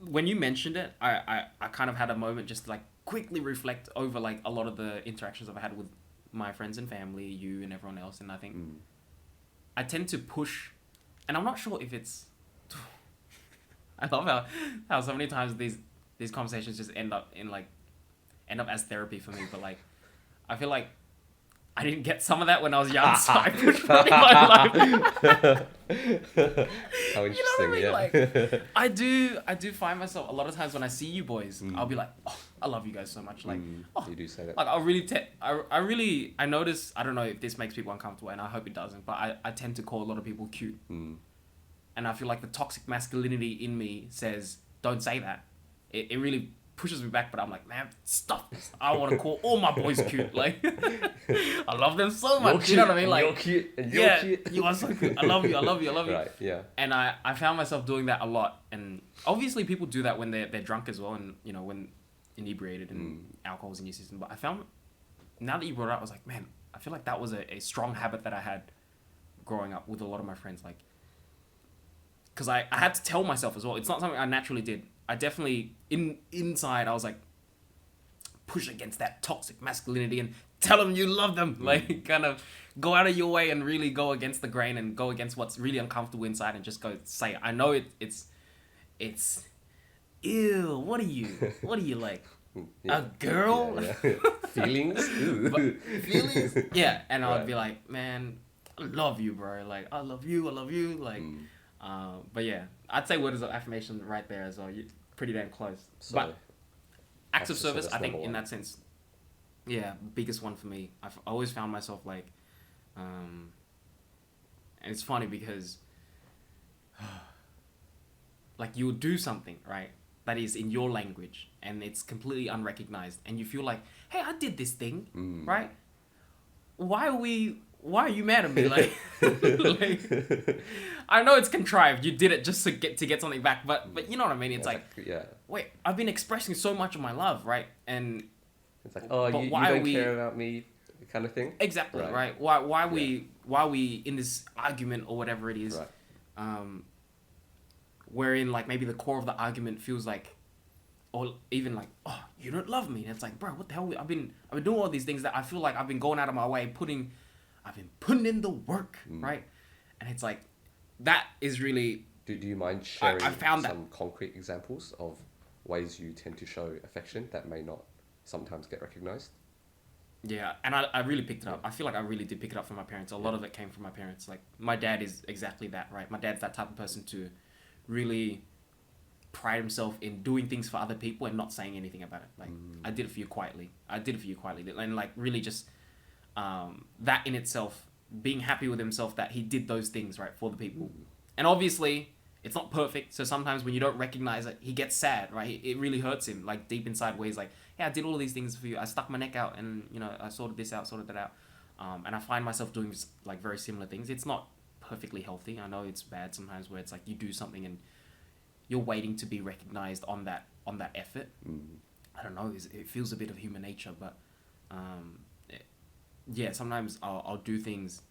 When you mentioned it, I kind of had a moment just to like quickly reflect over like a lot of the interactions I've had with my friends and family, you and everyone else, and I think I tend to push, and I'm not sure if it's. I love how so many times these conversations just end up as therapy for me, but like I feel like I didn't get some of that when I was young, so I pushed it in my life. How interesting, you know what I mean? yeah. Like, I do find myself a lot of times when I see you boys, I'll be like, oh, I love you guys so much. Like, you do say that. Like, I notice, I don't know if this makes people uncomfortable, and I hope it doesn't, but I tend to call a lot of people cute. And I feel like the toxic masculinity in me says, don't say that. It really pushes me back, but I'm like, man, stop this. I want to call all my boys cute. Like, I love them so much. You know what I mean? Like, you're cute. And you're cute. You are so cute. I love you. Right, yeah. And I found myself doing that a lot. And obviously people do that when they're drunk as well, and, you know, when inebriated and alcohol's in your system. But I found, now that you brought it up, I was like, man, I feel like that was a strong habit that I had growing up with a lot of my friends. Like, because I had to tell myself as well. It's not something I naturally did. I definitely, inside, I was like, push against that toxic masculinity and tell them you love them. Like, kind of go out of your way and really go against the grain and go against what's really uncomfortable inside and just go say it. I know it's, ew, what are you like? Yeah. A girl? Yeah. Feelings? Feelings? Yeah, and I would be like, man, I love you, bro. Like, I love you. Like, but yeah, I'd say words of affirmation right there as well. You're pretty damn close. So, but acts of service, I think in that sense, yeah, biggest one for me. I've always found myself like, and it's funny because, like, you'll do something, right, that is in your language and it's completely unrecognized, and you feel like, hey, I did this thing, right? Why are you mad at me? Like, like, I know it's contrived. You did it just to get something back, but you know what I mean? It's like, wait, I've been expressing so much of my love, right? And it's like, oh, you don't care about me, kind of thing. Exactly, right? Why are we in this argument or whatever it is? Right. Wherein like maybe the core of the argument feels like, or even like, oh, you don't love me. And it's like, bro, what the hell? I've been doing all these things that I feel like I've been going out of my way, I've been putting in the work, right? And it's like, that is really... Do you mind sharing I found some concrete examples of ways you tend to show affection that may not sometimes get recognized? Yeah, and I really picked it up. I feel like I really did pick it up from my parents. A lot of it came from my parents. Like, my dad is exactly that, right? My dad's that type of person to really pride himself in doing things for other people and not saying anything about it. Like, I did it for you quietly. And like really just that in itself, being happy with himself that he did those things, right, for the people. And obviously it's not perfect, so sometimes when you don't recognize it, he gets sad, right? It really hurts him, like deep inside, where he's like, yeah, I did all of these things for you. I stuck my neck out, and you know, I sorted this out, sorted that out. And I find myself doing like very similar things. It's not perfectly healthy. I know it's bad sometimes, where it's like you do something and you're waiting to be recognized on that effort. I don't know. It feels a bit of human nature, but yeah, sometimes I'll do things.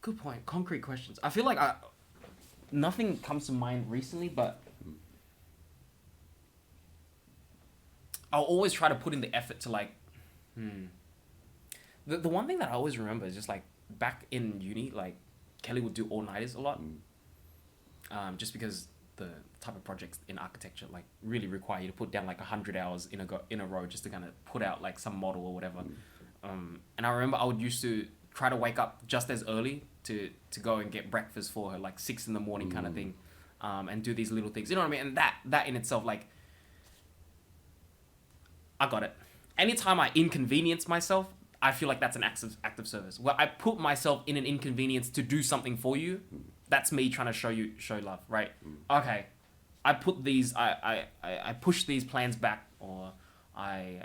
Good point. Concrete questions. I feel like nothing comes to mind recently, but I'll always try to put in the effort to like. The one thing that I always remember is just like back in uni, like Kelly would do all-nighters a lot. Just because the type of projects in architecture like really require you to put down like 100 hours in a row just to kind of put out like some model or whatever. And I remember I would used to try to wake up just as early to go and get breakfast for her, like 6 a.m. kind of thing, and do these little things. You know what I mean? And that in itself, like, I got it. Anytime I inconvenience myself, I feel like that's an act of service. Where I put myself in an inconvenience to do something for you, that's me trying to show love, right? Okay, I put these, I push these plans back, or I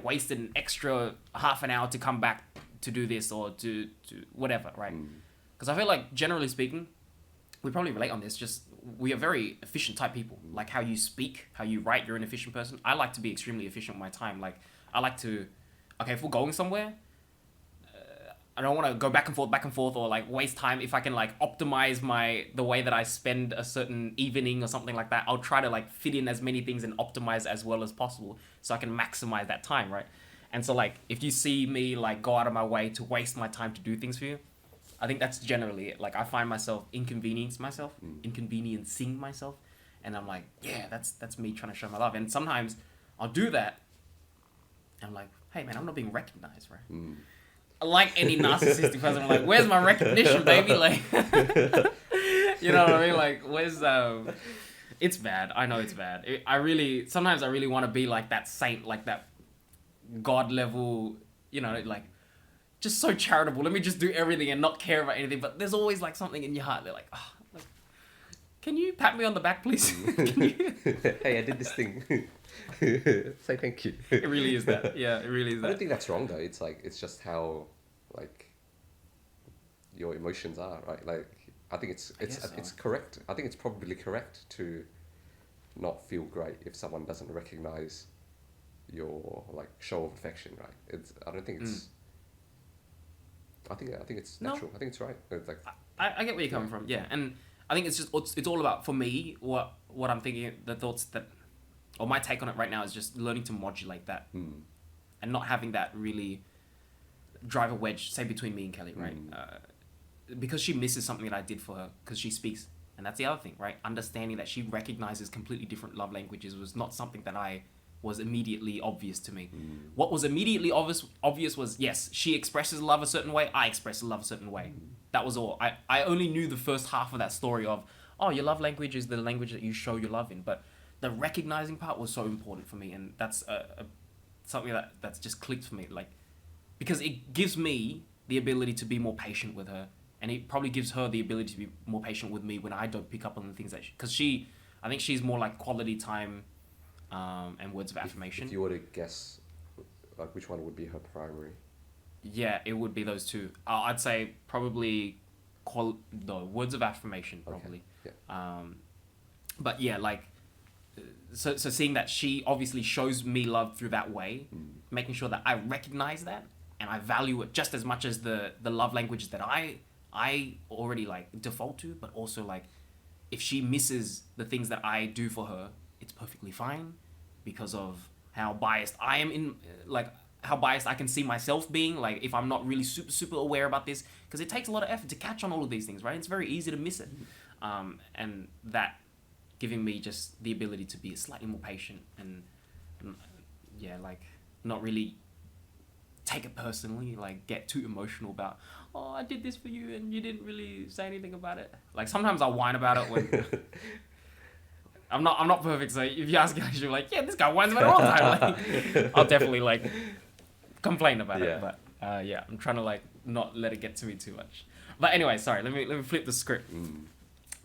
wasted an extra half an hour to come back to do this, or to whatever, right? Because I feel like, generally speaking, we probably relate on this, just we are very efficient type people. Like how you speak, how you write, you're an efficient person. I like to be extremely efficient with my time. Like I like to, okay, if we're going somewhere, I don't want to go back and forth or like waste time. If I can like optimize the way that I spend a certain evening or something like that, I'll try to like fit in as many things and optimize as well as possible so I can maximize that time, right? And so like if you see me like go out of my way to waste my time to do things for you, I think that's generally it. Like I find myself inconveniencing myself, and I'm like, yeah, that's me trying to show my love. And sometimes I'll do that, and I'm like, hey man, I'm not being recognized, right? Like any narcissistic person, I'm like, where's my recognition, baby? Like, you know what I mean? Like, where's it's bad. I know it's bad. Sometimes I really want to be like that saint, like that God level, you know, like just so charitable. Let me just do everything and not care about anything. But there's always like something in your heart. They're like, like, can you pat me on the back, please? Hey, I did this thing. Say thank you. It really is that. Yeah, it really is that. I don't think that's wrong though. It's like, it's just how like your emotions are, right? Like I think it's correct. I think it's probably correct to not feel great if someone doesn't recognize your like show of affection, right? I don't think it's. I think it's natural. No. I think it's right. It's like I get where you're coming from. Yeah, and I think it's all about, for me, what I'm thinking. The thoughts that, or my take on it right now is just learning to modulate that, and not having that really drive a wedge, say, between me and Kelly, right? Because she misses something that I did for her, because she speaks, and that's the other thing, right? Understanding that she recognizes completely different love languages was not something that was immediately obvious to me. What was immediately obvious was, yes, she expresses love a certain way, I express love a certain way. That was all. I only knew the first half of that story of, oh, your love language is the language that you show your love in. But the recognizing part was so important for me, and that's something that's just clicked for me. Like, because it gives me the ability to be more patient with her, and it probably gives her the ability to be more patient with me when I don't pick up on the things that I think she's more like quality time, and words of affirmation. If you were to guess, like, which one would be her primary? Yeah, it would be those two. I'd say probably words of affirmation, probably. Okay. Yeah. But yeah, like, so seeing that she obviously shows me love through that way, making sure that I recognize that and I value it just as much as the love languages that I already like default to, but also like if she misses the things that I do for her, it's perfectly fine because of how biased I am in, like, how biased I can see myself being, like, if I'm not really super aware about this, because it takes a lot of effort to catch on all of these things, right? It's very easy to miss it. And that giving me just the ability to be slightly more patient and yeah, like, not really take it personally, like get too emotional about, oh, I did this for you and you didn't really say anything about it. Like sometimes I whine about it when I'm not perfect. So if you ask me, you're like, yeah, this guy whines about it all the time. Like, I'll definitely like complain about it. But yeah, I'm trying to like not let it get to me too much. But anyway, sorry. Let me flip the script.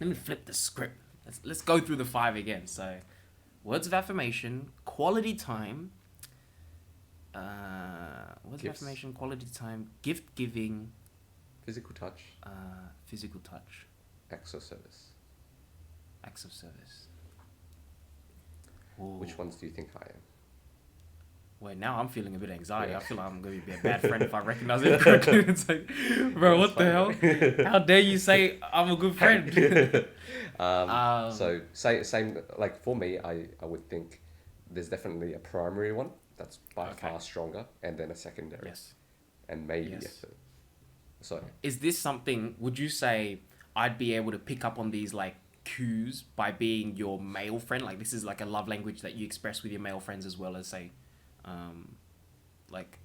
Let me flip the script. Let's go through the 5 again. So, words of affirmation, quality time. Words Gifts. of affirmation, quality time, gift giving, Physical touch, physical touch, acts of service. acts of service. Which ones do you think I am? Wait, now I'm feeling a bit of anxiety. I feel like I'm going to be a bad friend if I recognize it correctly. It's like, bro, what the hell? How dare you say I'm a good friend? So same like for me, I would think there's definitely a primary one that's by far stronger, and then a secondary, Yes. and maybe Yes. a third. So Is this something, would you say I'd be able to pick up on these like cues by being your male friend? Like this is like a love language that you express with your male friends as well as say, like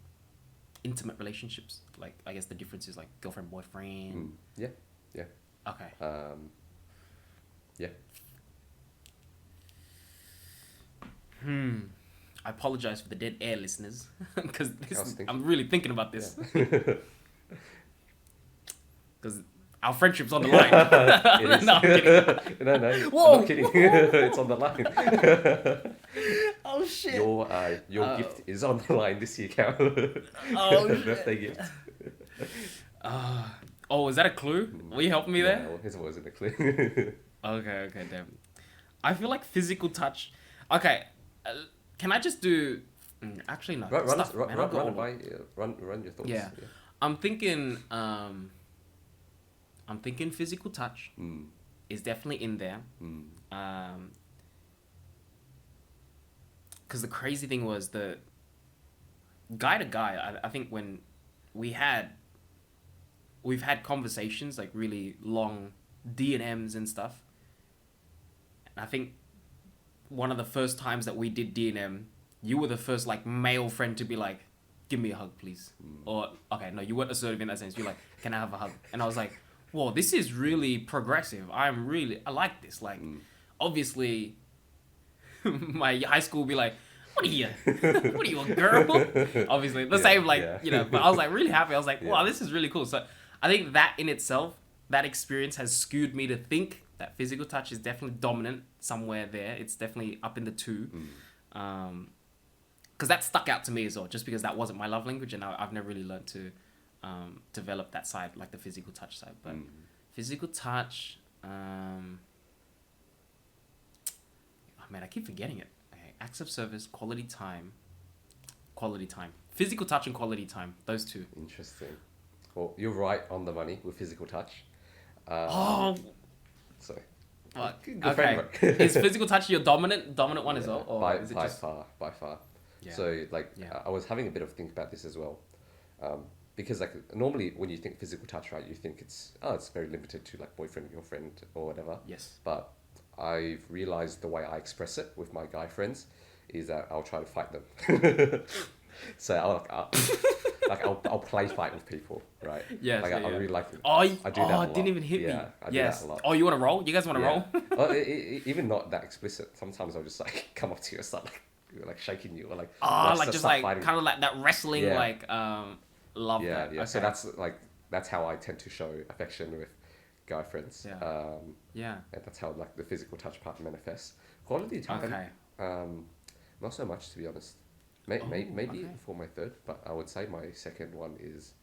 intimate relationships. Like I guess the difference is like girlfriend, boyfriend. yeah. Okay. Yeah. I apologize for the dead air, listeners, because thinking. I'm really thinking about this. Because our friendship's on the line. It is. No, I'm kidding. No, Whoa, I'm not kidding. It's on the line. Oh shit. Your gift is on the line this year, Cal. Oh shit. Birthday gift. Oh, is that a clue? Will you help me there? No, his wasn't a clue. Okay, damn. I feel like physical touch. Okay, can I just do? Actually, no. Run Stuff, man, I'll go it all by. Run your thoughts. Yeah. I'm thinking. I'm thinking physical touch is definitely in there. Because the crazy thing was the guy to guy. I think when we've had conversations like really long D&Ms and stuff. And I think one of the first times that we did D&M, you were the first like male friend to be like, give me a hug, please. Or, okay, no, you weren't assertive in that sense. You're like, can I have a hug? And I was like, whoa, this is really progressive. I like this. Like, obviously, my high school would be like, what are you? What are you, a girl? Obviously, the same, like, you know, but I was like really happy. I was like, wow, this is really cool. So I think that in itself, that experience has skewed me to think that physical touch is definitely dominant somewhere there. It's definitely up in the 2. Because that stuck out to me as well, just because that wasn't my love language, and I've never really learned to develop that side, like the physical touch side. But physical touch, oh man, I keep forgetting it. Okay, acts of service, quality time. Physical touch and quality time, those 2. Interesting. Well, you're right on the money with physical touch. So. Fuck. Good Okay. framework. Is physical touch your dominant one as well, or by is it just far? Yeah. So I was having a bit of a think about this as well, because like normally when you think physical touch, right, you think it's very limited to like boyfriend, girlfriend, or whatever. Yes. But I've realized the way I express it with my guy friends is that I'll try to fight them. So I'll play fight with people, right? Yeah. Like I really like. I do that a lot. it didn't even hit me. I do Yes. that a lot. Oh, you want to roll? You guys want to roll? Even not that explicit. Sometimes I'll just like come up to you and start like shaking you or like. Like just like kind of like that wrestling like love. Yeah, that. yeah. Okay. So that's how I tend to show affection with guy friends. Yeah. And that's how like the physical touch part manifests. Quality time. Okay. Not so much to be honest. Maybe for my third, but I would say my second one is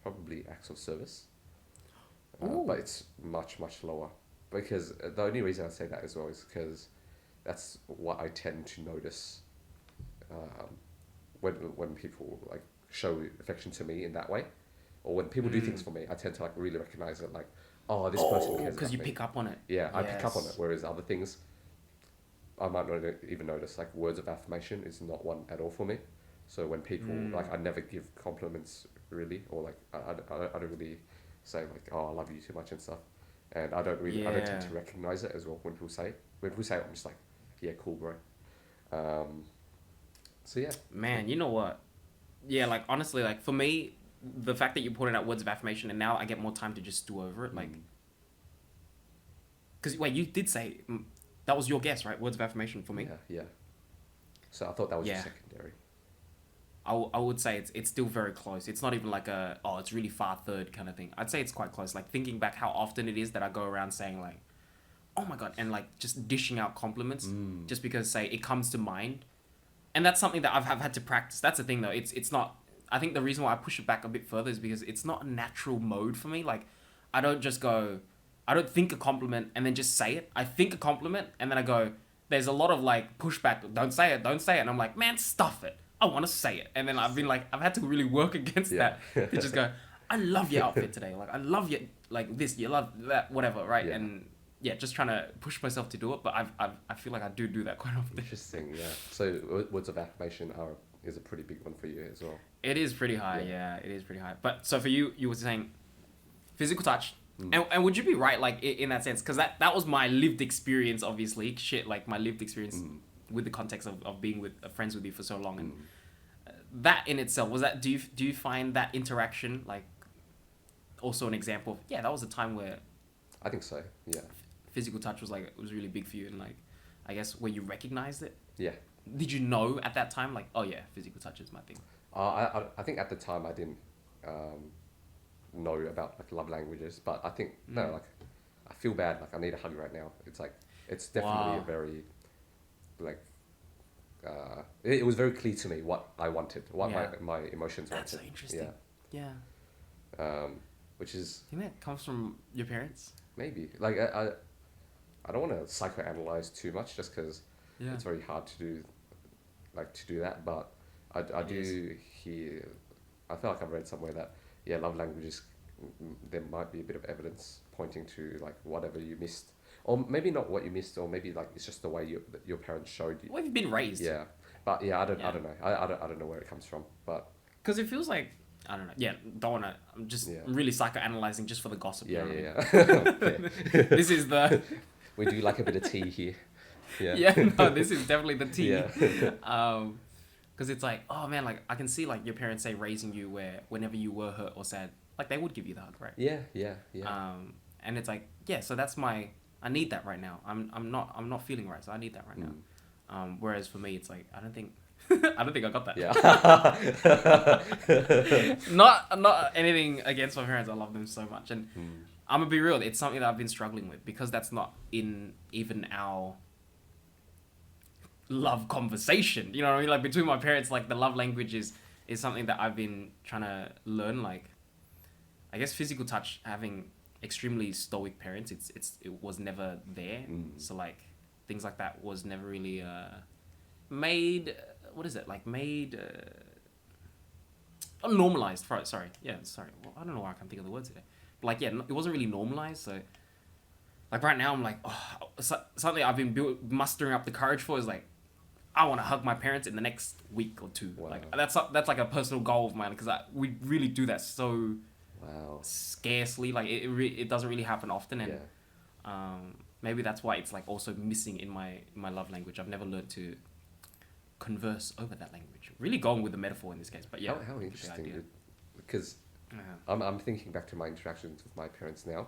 probably acts of service. But it's much lower, because the only reason I say that as well is because that's what I tend to notice when people like show affection to me in that way, or when people do things for me, I tend to like really recognize it, like, oh, this person cares because about you me. pick up on it. Yeah, I pick up on it. Whereas other things, I might not even notice. Like words of affirmation is not one at all for me. So when people like, I never give compliments really, or like I don't really say like, oh, I love you too much and stuff. And I don't tend to recognize it as well when people say it. When people say it, I'm just like, yeah, cool, bro. So yeah. Man, you know what? yeah, like honestly, like for me, the fact that you pointed out words of affirmation, and now I get more time to just stew over it, like, because wait, you did say that was your guess, right? Words of affirmation for me. Yeah, yeah. So I thought that was your Yeah. secondary. I would say it's still very close. It's not even like a, oh, it's really far third kind of thing. I'd say it's quite close. Like thinking back how often it is that I go around saying like, oh my god, and like just dishing out compliments just because say it comes to mind, and that's something that I've had to practice. That's the thing though. It's not. I think the reason why I push it back a bit further is because it's not a natural mode for me. Like I don't just go, I don't think a compliment and then just say it. I think a compliment and then I go. There's a lot of like pushback. Don't say it. Don't say it. And I'm like, man, stuff it. I want to say it. And then I've been like, I've had to really work against that. To just go, I love your outfit today. Like, I love your, like this, you love that, whatever, right? Yeah. And yeah, just trying to push myself to do it. But I feel like I do that quite often. Interesting, yeah. So words of affirmation is a pretty big one for you as well. It is pretty high, yeah. It is pretty high. But so for you, you were saying physical touch. And would you be right, like, in that sense? Because that was my lived experience, obviously. Shit, like, my lived experience with the context of being with friends with you for so long. And that in itself, was that, do you find that interaction, like, also an example of, yeah, that was a time where I think so, yeah. physical touch was, like, it was really big for you, and, like, I guess where you recognized it? Yeah. Did you know at that time, like, oh, yeah, physical touch is my thing? I think at the time I didn't know about like love languages, but I think no, like I feel bad, like I need a hug right now. It's like it's definitely a very like it was very clear to me what I wanted, what my emotions wanted. That's so interesting. Yeah. Which is, you think that comes from your parents? maybe like I don't want to psychoanalyze too much just because it's very hard to do that, but I do hear, I feel like I've read somewhere that love languages, there might be a bit of evidence pointing to like whatever you missed, or maybe not what you missed, or maybe like it's just the way your parents showed you. Well, you've been raised. Yeah, but I don't know. I don't know where it comes from, but because it feels like, I don't know. Yeah, don't want to. I'm just really psychoanalyzing just for the gossip. Yeah. This is the. We do like a bit of tea here. Yeah. Yeah. No, this is definitely the tea. Yeah. Because it's like, oh man, like I can see like your parents say raising you where whenever you were hurt or sad, like they would give you the hug, right? Yeah. And it's like, yeah, so that's I need that right now. I'm not feeling right, so I need that right now. Whereas for me, it's like I don't think I got that. Yeah. Not anything against my parents. I love them so much, and I'm gonna be real. It's something that I've been struggling with because that's not in even our love conversation. You know what I mean? Like between my parents, like the love language is something that I've been trying to learn. Like, I guess physical touch, having extremely stoic parents, it was never there. So like things like that was never really made. What is it like? Made normalized. Sorry. Yeah. Sorry. Well, I don't know why I can't think of the words today. But like, yeah, it wasn't really normalized. So like right now, I'm like, oh, something I've been mustering up the courage for is like, I want to hug my parents in the next week or two. Wow. Like that's like a personal goal of mine because we really do that so scarcely. Like it doesn't really happen often, and maybe that's why it's like also missing in my love language. I've never learned to converse over that language. Really going with the metaphor in this case, but yeah. How interesting, because I'm thinking back to my interactions with my parents now.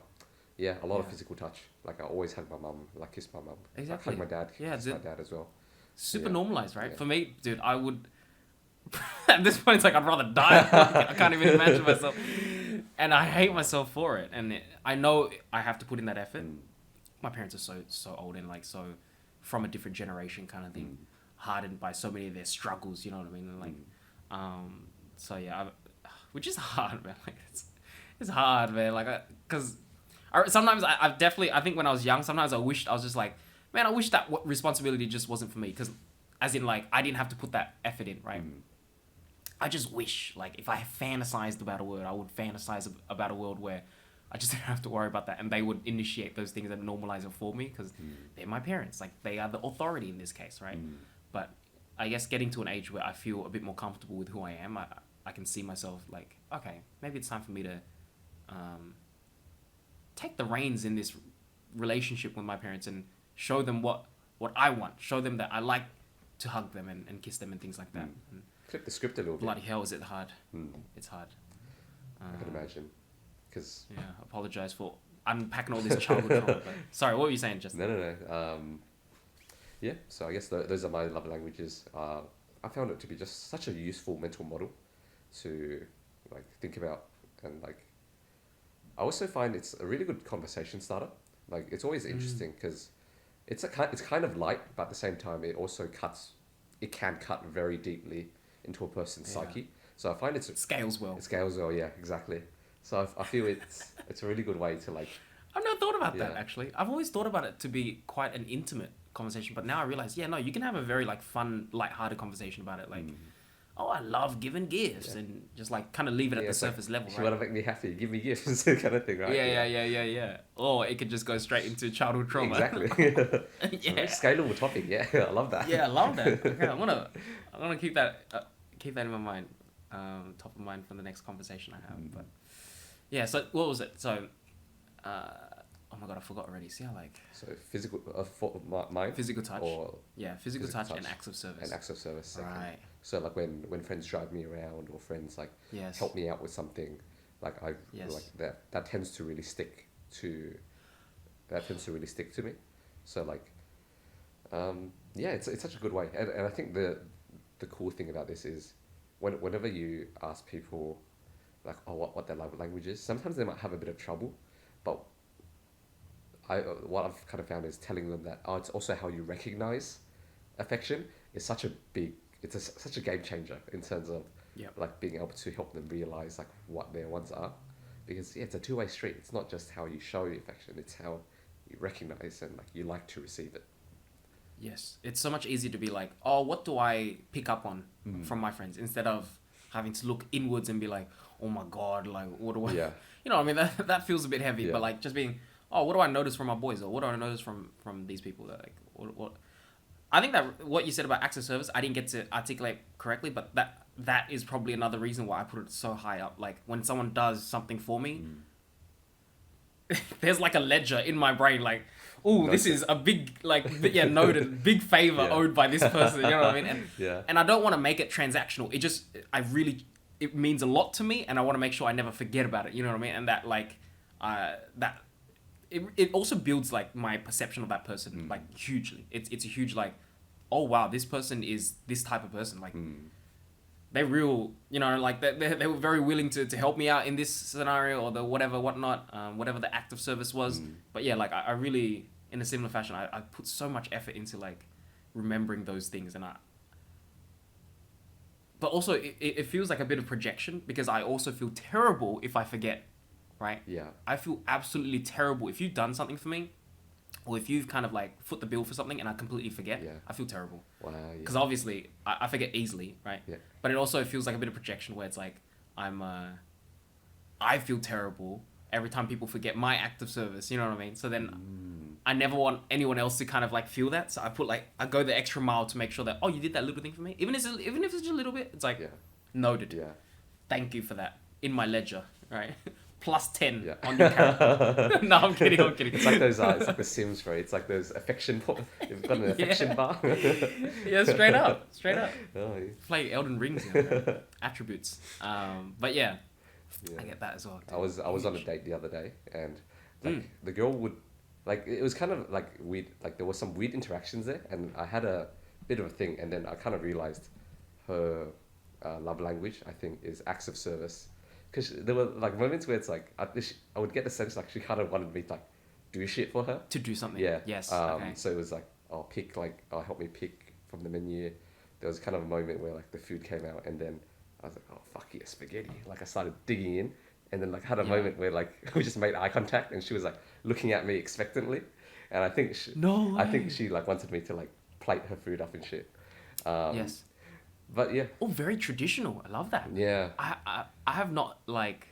Yeah, a lot of physical touch. Like I always hug my mum, like kiss my mum. Exactly. I hug my dad, kiss my dad as well. Super normalized, right? Yeah. For me, dude, I would. At this point, it's like I'd rather die. I can't even imagine myself, and I hate myself for it. And I know I have to put in that effort. My parents are so old and like so from a different generation kind of thing, hardened by so many of their struggles. You know what I mean? And like, so yeah, which is hard, man. Like it's hard, man. Like because sometimes I think when I was young, sometimes I wished I was just like, man, I wish that responsibility just wasn't for me. Because, as in, like, I didn't have to put that effort in, right? I just wish, like, if I fantasized about a world, I would fantasize about a world where I just didn't have to worry about that. And they would initiate those things and normalize it for me because they're my parents. Like, they are the authority in this case, right? But I guess getting to an age where I feel a bit more comfortable with who I am, I can see myself, like, okay, maybe it's time for me to take the reins in this relationship with my parents and show them what I want. Show them that I like to hug them and kiss them and things like that. flip the script a little bit. Bloody hell, is it hard? Mm, It's hard. I can imagine. Because Yeah, apologize for unpacking all this childhood trauma. But sorry, what were you saying, just? no. Yeah, so I guess those are my love languages. I found it to be just such a useful mental model to like think about, and like I also find it's a really good conversation starter. Like it's always interesting because it's kind of light, but at the same time it can cut very deeply into a person's Yeah. psyche. So I find It scales well. it scales well. Yeah, exactly. So I feel it's a really good way to like I've never thought about that Yeah. actually. I've always thought about it to be quite an intimate conversation, but now I realize, yeah, no, you can have a very like fun, light-hearted conversation about it. Like, oh, I love giving gifts, Yeah. and just like kind of leave it at the it's like, surface level, if right? you want to make me happy, give me gifts, kind of thing, right? Yeah. Or it could just go straight into childhood trauma. Exactly. It's a very scalable topic. Yeah, I love that. Yeah, I love that. Okay, I'm gonna keep that in my mind, top of mind for the next conversation I have. But yeah, so what was it? So, oh my god, I forgot already. See how like So physical, mine, physical touch. or Physical touch and touch acts of service. and acts of service. Second. Right. So like when friends drive me around or friends like Yes. help me out with something, like Yes. like that tends to really stick to me. So like, yeah, it's such a good way, and I think the cool thing about this is whenever you ask people like what their love language is, sometimes they might have a bit of trouble, but what I've kind of found is telling them that it's also how you recognize affection is such a game changer in terms of Yep. like being able to help them realize like what their wants are, because it's a two-way street. It's not just how you show the affection, it's how you recognize and like you like to receive it. Yes, it's so much easier to be like, oh, what do I pick up on from my friends, instead of having to look inwards and be like, oh my god, like what do I? Yeah. You know, what I mean, that feels a bit heavy. Yeah. But like just being, oh, what do I notice from my boys, or what do I notice from these people? That like, what? I think that what you said about acts of service, I didn't get to articulate correctly, but that is probably another reason why I put it so high up. Like when someone does something for me, there's like a ledger in my brain, like, oh, this is a big, like, noted, big favor Yeah. owed by this person. You know what I mean? And Yeah. and I don't want to make it transactional. It means a lot to me, and I want to make sure I never forget about it. You know what I mean? And that like, it also builds like my perception of that person like hugely. It's a huge like, oh wow, this person is this type of person. Like they're real, you know, like they were very willing to help me out in this scenario or the whatnot, whatever the act of service was. But yeah, like I really, in a similar fashion, I put so much effort into like remembering those things, and but also it feels like a bit of projection, because I also feel terrible if I forget, right? Yeah. I feel absolutely terrible if you've done something for me, or if you've kind of like foot the bill for something and I completely forget. Yeah. I feel terrible. Wow. Yeah. Because obviously I forget easily, right? Yeah. But it also feels like a bit of projection where it's like I feel terrible every time people forget my act of service. You know what I mean? So then I never want anyone else to kind of like feel that. So I go the extra mile to make sure that, oh, you did that little thing for me, even if it's just a little bit. It's like, Yeah. noted. Yeah. Thank you for that in my ledger, right? Plus 10 Yeah. on your character. No, I'm kidding. It's like those. It's like the Sims, right? It's like those affection. You've got an affection bar. Yeah, straight up. Oh, yeah. Play Elden Rings, you know, attributes. But yeah, Yeah. I get that as well. I was on a date the other day, and like the girl would, like, it was kind of like weird. Like there was some weird interactions there, and I had a bit of a thing, and then I kind of realized her love language, I think, is acts of service. Because there were like moments where it's like I would get the sense like she kind of wanted me to like do shit for her. To do something. Yeah. Yes. Okay. So it was like, help me pick from the menu. There was kind of a moment where like the food came out, and then I was like, oh fuck yeah, spaghetti. Like I started digging in, and then like had a moment where like we just made eye contact, and she was like looking at me expectantly, and I think No I think way. she like wanted me to like plate her food up and shit. Yes. But yeah. Oh, very traditional. I love that. Yeah. I have not like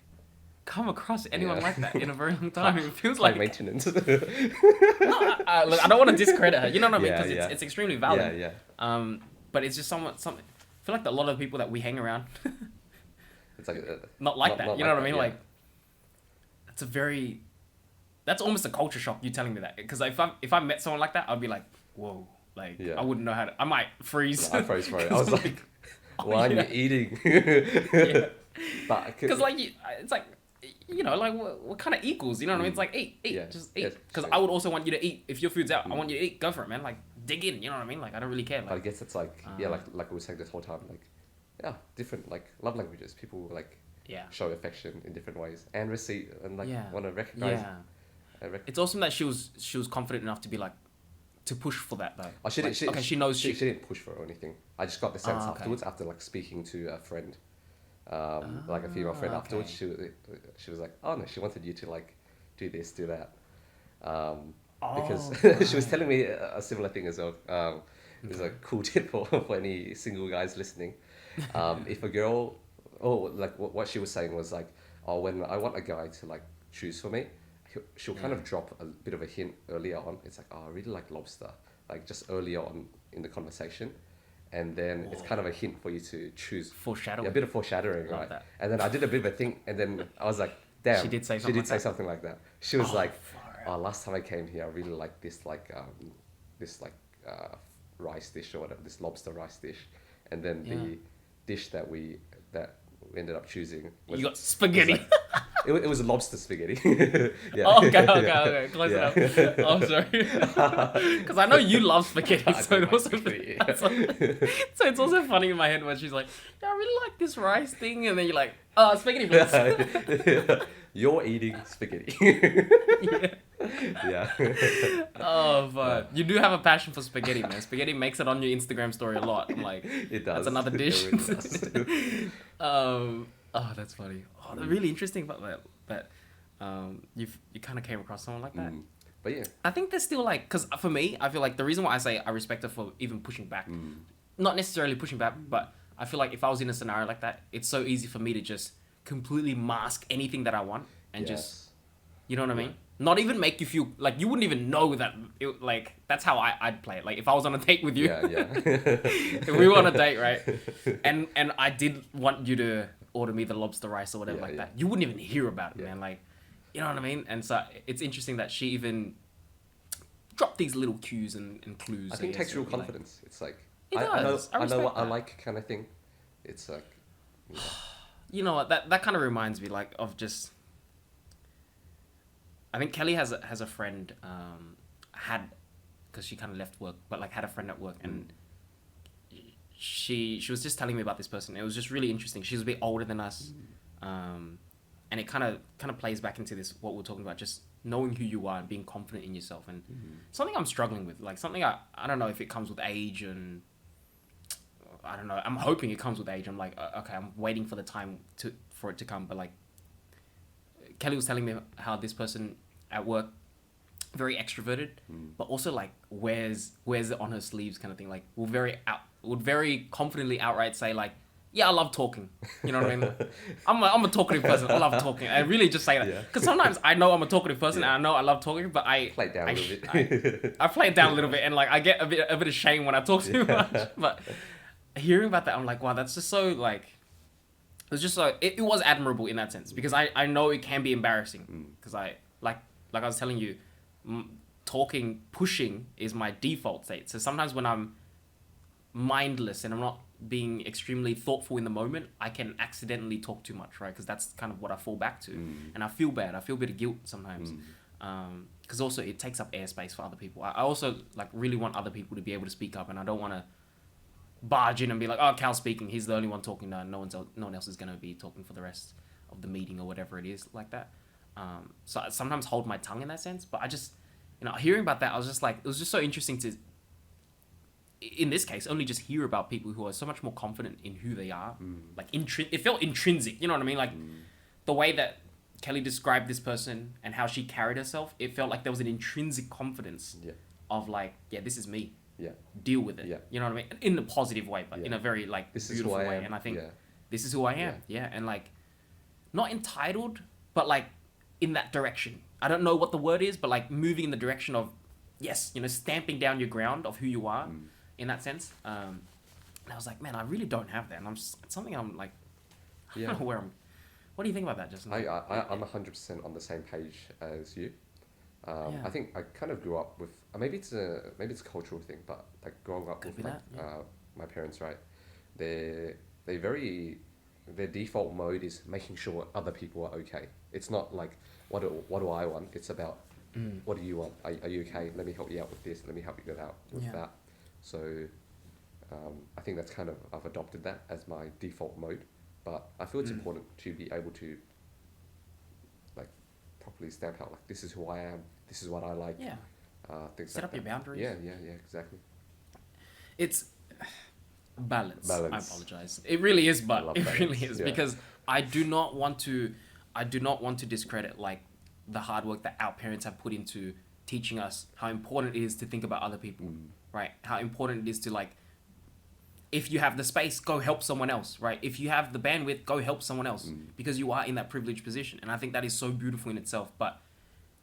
come across anyone Yeah. like that in a very long time. It feels High like maintenance. no, look, I don't want to discredit her. You know what I mean? Yeah, Because yeah. it's extremely valid. Yeah. But it's just something. I feel like a lot of people that we hang around, It's like not like that. You know what I mean? yeah. Like, that's almost a culture shock. You telling me that, because if I met someone like that, I'd be like, whoa, like Yeah. I wouldn't know how to. I might freeze. I froze for it. I was like, Why aren't you eating? Yeah. But Because like it's like like we're kind of equals. You know what I mean? It's like eat, yeah, just yeah, eat. Because sure. I would also want you to eat. If your food's out, I want you to eat. Go for it, man. Like dig in. You know what I mean? Like I don't really care. But I Like guess it's like like we were saying this whole time, like different like love languages. People like yeah, show affection in different ways and receive and like yeah, want to recognize. yeah. It's awesome that she was confident enough to be like to push for that though. Oh, she Like, did. okay, she knows She didn't push for it or anything. I just got the sense Okay. afterwards, after like speaking to a friend, like a female friend afterwards. Okay. She was like, oh no, she wanted you to like do this, do that, because Oh, she was right. telling me a similar thing as well. It's a cool tip for any single guys listening. If a girl, like what she was saying was like, oh, when I want a guy to like choose for me, she'll kind Yeah. of drop a bit of a hint earlier on. It's like, oh, I really like lobster, like just earlier on in the conversation, and then it's kind of a hint for you to choose. Foreshadowing. Yeah, a bit of foreshadowing, Love right? that. And then I did a bit of a thing, and then I was like, damn, She did say she something did like say that? something like that. She was Oh, like, far oh, out. last time I came here, I really liked this like rice dish or whatever, this lobster rice dish, and then Yeah. the dish that we ended up choosing was, You got spaghetti. was like, it was a lobster spaghetti. Yeah. Oh, okay. Close Yeah. enough. Oh, sorry. Because I know you love spaghetti, I so do it like also, spaghetti, so it's also funny in my head when she's like, "Yeah, I really like this rice thing," and then you're like, "Oh, spaghetti, please." You're eating spaghetti. Yeah. Yeah. Oh, but you do have a passion for spaghetti, man. Spaghetti makes it on your Instagram story a lot. I'm like, It does. that's another dish. It really does. Oh, that's funny. Oh, that's really interesting about that. That you kind of came across someone like that. But yeah. I think there's still like, because for me, I feel like the reason why I say I respect her for even pushing back, not necessarily pushing back, but I feel like if I was in a scenario like that, it's so easy for me to just completely mask anything that I want and just, you know what I mean? Not even make you feel like you wouldn't even know that. Like that's how I'd play it. Like if I was on a date with you, Yeah. if we were on a date, right, and I did want you to order me the lobster rice or whatever that, you wouldn't even hear about it, man. Like, you know what I mean? And so it's interesting that she even dropped these little cues and clues. I think it guess, takes real and, like, confidence. It's like It I know does. I I know what respect I that. like kind of thing. It's like You know what? That kind of reminds me like of just. I think Kelly has a friend had, because she kind of left work, but like had a friend at work, and she was just telling me about this person. It was just really interesting. She's a bit older than us, and it kind of plays back into this what we're talking about, just knowing who you are and being confident in yourself, and something I'm struggling with, like something I don't know if it comes with age, and I don't know. I'm hoping it comes with age. I'm like, okay, I'm waiting for the time for it to come, but like Kelly was telling me how this person at work, very extroverted, but also like wears it on her sleeves kind of thing. Like would very confidently outright say like, yeah, I love talking. You know what I mean? I'm a talkative person. I love talking. I really just say that because sometimes I know I'm a talkative person and I know I love talking, but I play it down a little bit. I play it down a little bit, and like I get a bit of shame when I talk too much. But hearing about that, I'm like, wow, that's just so like. It was just so it was admirable in that sense because I know it can be embarrassing because I like I was telling you, pushing is my default state. So sometimes when I'm mindless and I'm not being extremely thoughtful in the moment, I can accidentally talk too much, right? Because that's kind of what I fall back to, and I feel bad. I feel a bit of guilt sometimes, because also it takes up airspace for other people. I also like really want other people to be able to speak up, and I don't want to barge in and be like, oh, Cal's speaking. He's the only one talking. No one else is going to be talking for the rest of the meeting or whatever it is like that. So I sometimes hold my tongue in that sense, but I just, hearing about that, I was just like, it was just so interesting to, in this case, only just hear about people who are so much more confident in who they are. Like, it felt intrinsic, you know what I mean? Like, the way that Kelly described this person and how she carried herself, it felt like there was an intrinsic confidence of like, yeah, this is me. Yeah. Deal with it. Yeah. You know what I mean? In a positive way, but in a very like This beautiful is who I way. am. And I think Yeah. this is who I am. Yeah. And like, not entitled, but like in that direction. I don't know what the word is, but like moving in the direction of, yes, stamping down your ground of who you are in that sense. And I was like, man, I really don't have that. And it's something I'm like, I don't know where I'm. What do you think about that, Justin? I'm 100% on the same page as you. I think I kind of grew up with maybe it's a cultural thing, but like growing up with my parents, right? they very their default mode is making sure other people are okay. It's not like what do I want. It's about what do you want. Are you okay? Let me help you out with this. Let me help you get out with that. So I think that's kind of I've adopted that as my default mode. But I feel it's important to be able to like properly stamp out like this is who I am. This is what I like. Yeah. Things Set like up your boundaries. Yeah, exactly. It's balance. I Balance. apologize. It really is, I but love it balance, really is yeah. because I do not want to discredit like the hard work that our parents have put into teaching us how important it is to think about other people, right? How important it is to like, if you have the space, go help someone else, right? If you have the bandwidth, go help someone else because you are in that privileged position. And I think that is so beautiful in itself, but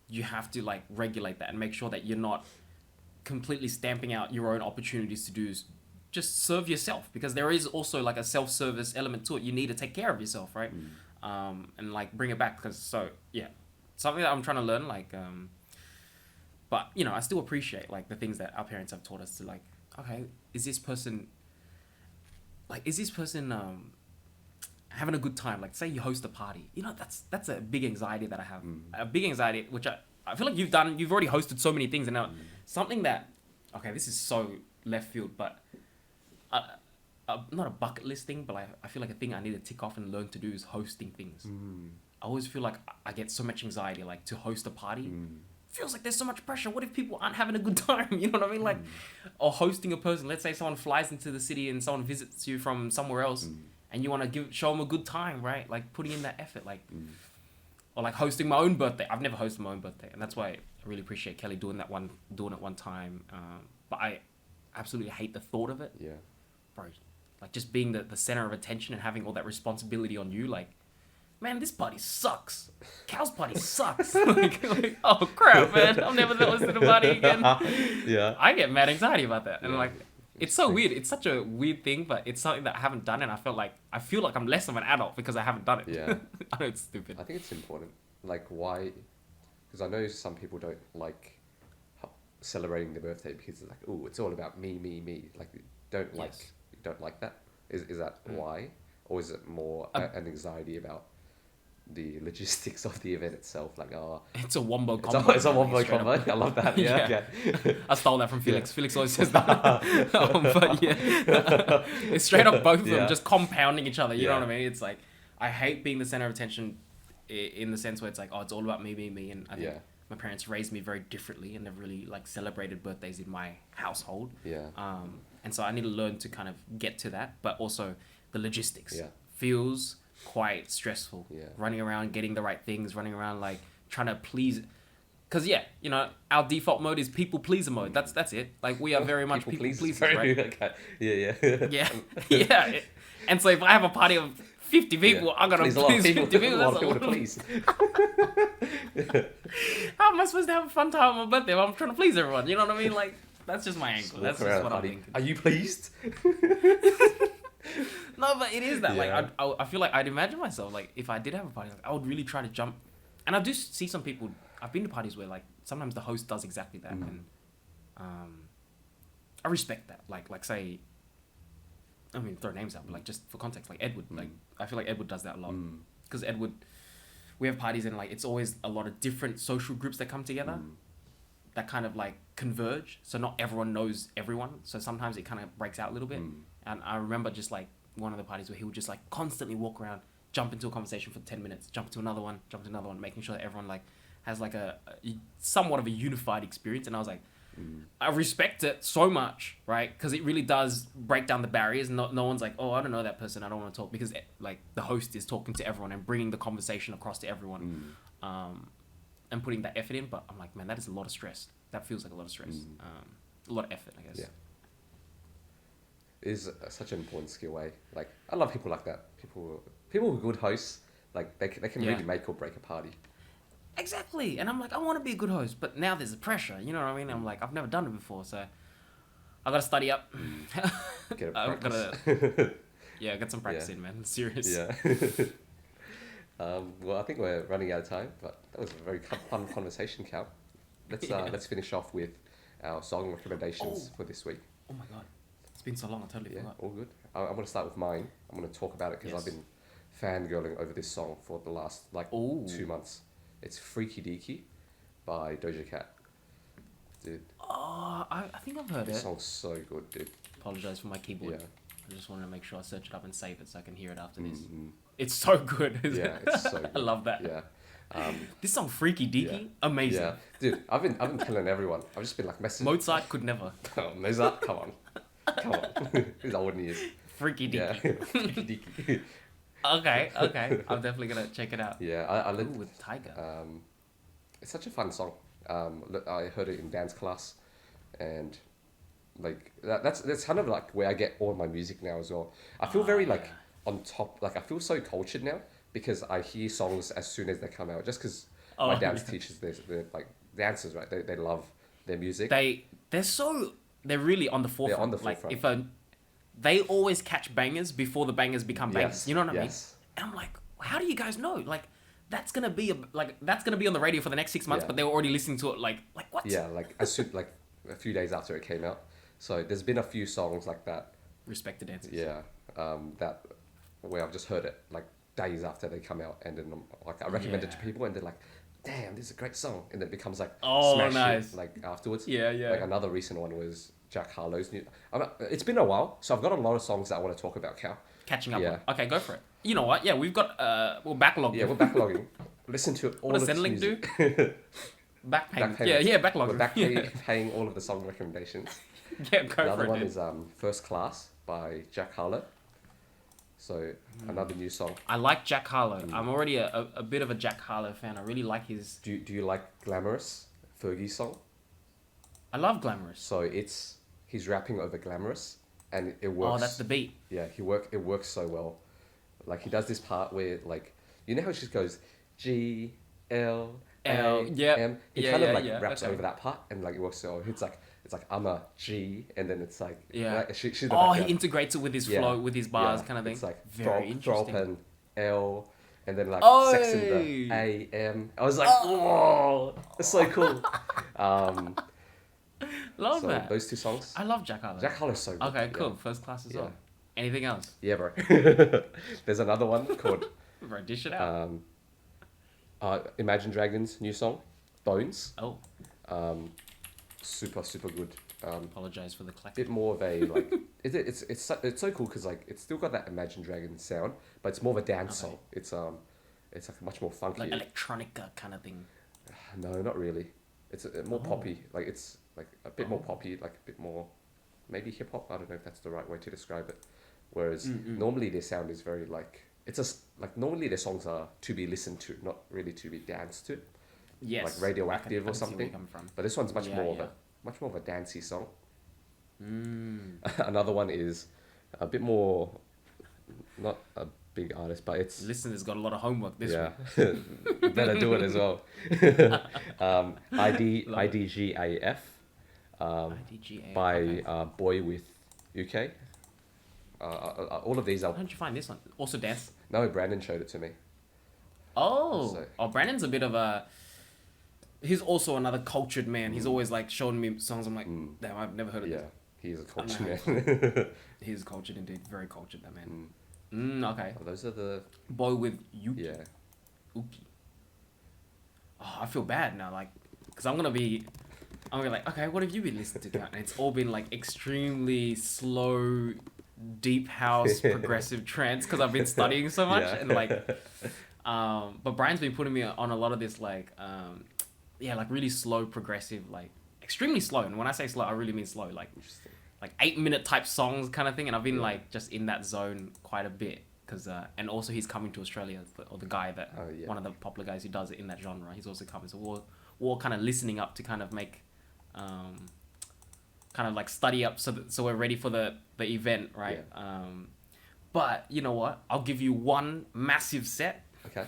you have to like regulate that and make sure that you're not completely stamping out your own opportunities to do just serve yourself, because there is also like a self-service element to it. You need to take care of yourself, right? And like bring it back, because something that I'm trying to learn, like but you know, I still appreciate like the things that our parents have taught us to like, okay, is this person having a good time? Like say you host a party, you know, that's a big anxiety that I have. A big anxiety which I feel like you've already hosted so many things, and now something that, okay, this is so left field, but not a bucket list thing, but I feel like a thing I need to tick off and learn to do is hosting things. I always feel like I get so much anxiety, like to host a party. Feels like there's so much pressure. What if people aren't having a good time? You know what I mean? Like, or hosting a person. Let's say someone flies into the city and someone visits you from somewhere else, and you want to show them a good time, right? Like putting in that effort, like, or like hosting my own birthday. I've never hosted my own birthday, and that's why I really appreciate Kelly doing it one time. But I absolutely hate the thought of it. Yeah. Bro, like just being the center of attention and having all that responsibility on you, like, man, this party sucks. Cal's party sucks. like, oh crap, man, I'm never gonna listen to the party again. Yeah. I get mad anxiety about that, and Yeah. like, it's so weird. It's such a weird thing, but it's something that I haven't done, and I feel like I'm less of an adult because I haven't done it. Yeah. I know it's stupid. I think it's important. Like why? Because I know some people don't like celebrating their birthday because it's like, oh, it's all about me. Like you don't like that. Is that why, or is it more an anxiety about the logistics of the event itself? Like, it's a wombo combo. It's a wombo combo. I love that. Yeah. Okay. I stole that from Felix. Felix always says that. But yeah, it's straight up both of them just compounding each other. You know what I mean? It's like, I hate being the center of attention in the sense where it's like, oh, it's all about me. And I think my parents raised me very differently, and they've really like celebrated birthdays in my household. Yeah. And so I need to learn to kind of get to that, but also the logistics feels quite stressful. Yeah. Running around, getting the right things, running around like trying to please. Because you know, our default mode is people pleaser mode. That's it. Like we are very much people pleasers, right? Okay. Yeah. Yeah. And so if I have a party of 50 people, I gotta please 50 people. A lot of people to please. How am I supposed to have a fun time on my birthday if I'm trying to please everyone? You know what I mean? Like, that's just my angle. That's just what I'm thinking. Are you pleased? No, but it is that. Like, I feel like I'd imagine myself, like, if I did have a party, like, I would really try to jump. And I do see some people, I've been to parties where, like, sometimes the host does exactly that. And I respect that. Like say, I mean, throw names out, but, like, just for context, like, Edward. Like, I feel like Edward does that a lot. Because Edward, we have parties and, like, it's always a lot of different social groups that come together that kind of, like, converge. So not everyone knows everyone. So sometimes it kind of breaks out a little bit. And I remember just, like, one of the parties where he would just, like, constantly walk around, jump into a conversation for 10 minutes, jump to another one, making sure that everyone, like, has, like, a somewhat of a unified experience. And I was like, I respect it so much, right? Because it really does break down the barriers. No one's like, oh, I don't know that person, I don't want to talk. Because, like, the host is talking to everyone and bringing the conversation across to everyone. And putting that effort in. But I'm like, man, that is a lot of stress. That feels like a lot of stress. A lot of effort, I guess. Yeah. Is such an important skill, eh? Like, I love people like that. People who are good hosts, like, they can really make or break a party. Exactly. And I'm like, I want to be a good host, but now there's the pressure, you know what I mean? I'm like, I've never done it before, so I got to study up. Get a practice. Get some practice in, man. Serious. Yeah. Well, I think we're running out of time, but that was a very fun conversation, Cal. Let's finish off with our song recommendations for this week. Oh my God. It's been so long, I totally forgot. All good. I'm going to start with mine. I'm going to talk about it because I've Yes. been fangirling over this song for the last like Ooh. 2 months. It's Freaky Deaky by Doja Cat. Dude, Oh, I think I've heard this it. song's so good, dude. Apologize for my keyboard. Yeah. I just wanted to make sure I search it up and save it so I can hear it after this. Mm-hmm. It's so good. Yeah, it's so I good. love that. Yeah. This song, Freaky Deaky, amazing. Yeah. Dude, I've been telling everyone. I've just been like messaging. Mozart could never. Oh, Mozart, come on. Come on. His old years. Freaky Yeah. Deaky. Freaky Deaky. Okay. I'm definitely gonna check it out. Yeah, I Ooh, lived. with Tiger. It's such a fun song. Look, I heard it in dance class, and like that's kind of like where I get all my music now as well. I feel very like on top. Like I feel so cultured now because I hear songs as soon as they come out. Just because my dance teachers, they're like dancers, right? They love their music. They're really on the forefront. on the Like forefront. they always catch bangers before the bangers become bangers. Yes, You know what I mean? yes. And I'm like, how do you guys know? Like that's gonna be on the radio for the next 6 months, Yeah. but they were already listening to it. Like what? Yeah, like as soon like a few days after it came out. So there's been a few songs like that. Respected dancers. Yeah, that where I've just heard it like days after they come out, and then like I recommend it to Yeah. people, and they're like, "Damn, this is a great song," and then it becomes like Oh, smash hit, nice. like afterwards. Yeah, yeah. Like another recent one was Jack Harlow's new. It's been a while, so I've got a lot of songs that I want to talk about, Cal. Catching up. Yeah. On. Okay, go for it. You know what? Yeah, we've got we'll backlog. Yeah, we're backlogging. Listen to all What does of its Centrelink do? music. Back payment. Back Yeah, payments. yeah, backlog. We're Yeah. paying all of the song recommendations. Yeah, go The for other it. one Dude. is First Class by Jack Harlow. So another new song. I like Jack Harlow. I'm already a bit of a Jack Harlow fan. I really like his. Do you like Glamorous, Fergie's song? I love Glamorous. So he's rapping over Glamorous, and it works. Oh, that's the beat. Yeah, it works so well. Like he does this part where like you know how she just goes G L L, A yep. M. He Yeah, kind of yeah, like yeah, raps okay. over that part, and like it works so. It's like I'm a G, and then it's like Yeah. like, she's the Oh, he background. integrates it with his Yeah. flow, with his bars, Yeah, kind of thing. It's like Very drop interesting. and L, and then like Oi! sex in the A M. I was like, whoa, it's so cool. Love So that. those two songs. I love Jack Harlow. Jack Harlow's so good. Okay, yeah. cool. First class as Yeah. well. Anything else? Yeah, bro. There's another one called Bro, dish it out. Imagine Dragons' new song, Bones. Oh, Super good. apologize for the clack. Bit more of a like it's so cool because like it's still got that Imagine Dragons sound, but it's more of a dance Okay. song. It's like much more funky. Like electronica kind of thing. No, not really. It's more Oh. poppy. Like it's like a bit more poppy, like a bit more maybe hip hop. I don't know if that's the right way to describe it. Whereas normally their sound is very like it's just like normally their songs are to be listened to, not really to be danced to. Yes. Like Radioactive I or can see where something. you're coming from. But this one's much Yeah, more yeah. of a dancey song. Mm. Another one is a bit more not a big artist, but it's Listeners got a lot of homework this yeah. week. Better do it as well. IDGAF IDGA. by Okay. Boy with UK. All of these How are did you find this one? Also dance. no. Brandon showed it to me. Oh, So- Brandon's a bit of a. He's also another cultured man. He's always like showing me songs. I'm like, damn, I've never heard of Yeah, this. he is a I culture know. man. He's cultured indeed, very cultured. That man. Okay. Those are the Boy with Yuki. yeah. Uki. Oh, I feel bad now, like, because I'm gonna be like, okay, what have you been listening to? And it's all been like extremely slow, deep house, progressive trance because I've been studying so much Yeah. and like, but Brian's been putting me on a lot of this like, like really slow, progressive, like extremely slow. And when I say slow, I really mean slow, like Interesting. 8-minute type songs kind of thing. And I've been like just in that zone quite a bit. Cause, and also he's coming to Australia, or the guy that Oh, yeah. one of the popular guys who does it in that genre. He's also coming, so we're all kind of listening up to kind of make, kind of like study up so we're ready for the event, right? Yeah. But you know what? I'll give you one massive set. Okay.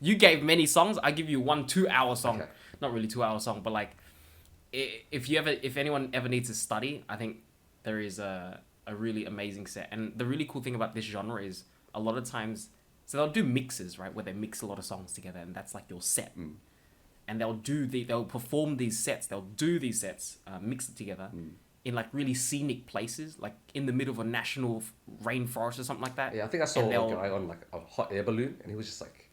You gave many songs. I give you one 2-hour song. Okay. Not really 2-hour song, but like, if anyone ever needs to study, I think there is a really amazing set. And the really cool thing about this genre is a lot of times, so they'll do mixes, right, where they mix a lot of songs together, and that's like your set. And they'll perform these sets. They'll do these sets, mix it together, in like really scenic places, like in the middle of a national rainforest or something like that. Yeah, I think I saw And a they'll guy on like a hot air balloon, and he was just like,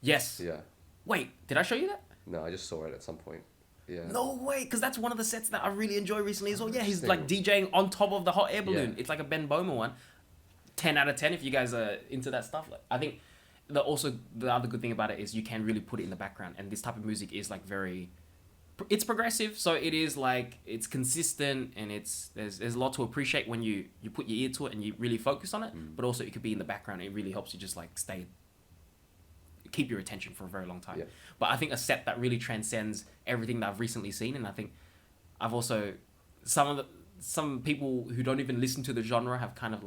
yes. yeah. Wait, did I show you that? No, I just saw it at some point. Yeah. No way, because that's one of the sets that I really enjoy recently as well. Yeah, he's Interesting. like DJing on top of the hot air balloon. Yeah. It's like a Ben Bowman one. 10 out of 10 if you guys are into that stuff. Like, I think the other good thing about it is you can really put it in the background, and this type of music is like it's progressive, so it is like it's consistent, and there's a lot to appreciate when you put your ear to it and you really focus on it. But also it could be in the background. It really helps you just like keep your attention for a very long time. Yeah. But I think a set that really transcends everything that I've recently seen, and I think I've also some people who don't even listen to the genre have kind of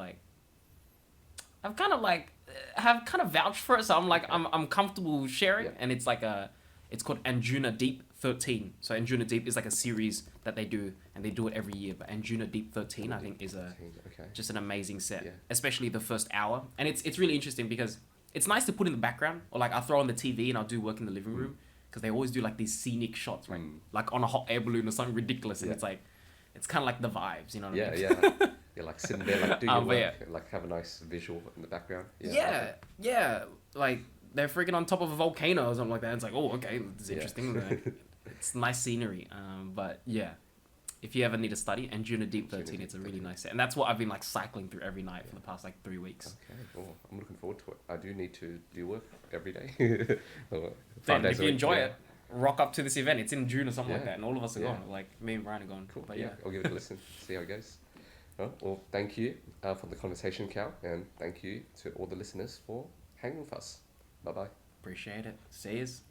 vouched for it. So I'm like I'm comfortable sharing, Yeah. and it's called Anjuna Deep 13. So Anjuna Deep is like a series that they do, and they do it every year. But Anjuna Deep 13 I think is Okay. just an amazing set, Yeah. especially the first hour. And it's really interesting because it's nice to put in the background, or like I'll throw on the TV and I'll do work in the living room, because they always do like these scenic shots, right? Like on a hot air balloon or something ridiculous, and Yeah. it's kind of like the vibes, you know what I mean? Yeah. You're like sitting there, like do your But work, yeah. like have a nice visual in the background. Yeah. Like they're freaking on top of a volcano or something like that. It's like, oh, okay, it's Yeah. interesting. Like, it's nice scenery. But yeah, if you ever need to study, Anjuna Deep 13, it's a really nice set, and that's what I've been like cycling through every night for the past like 3 weeks. Okay. Well, I'm looking forward to it. I do need to do work every day. Or 5 Then days if a you week, enjoy yeah. it, rock up to this event. It's in June or something like Yeah. that, and all of us are Yeah. going. Like me and Brian are going. Cool. But yeah, yeah. I'll give it a listen. See how it goes. Well, thank you for the conversation, Cal, and thank you to all the listeners for hanging with us. Bye bye. Appreciate it. See yous.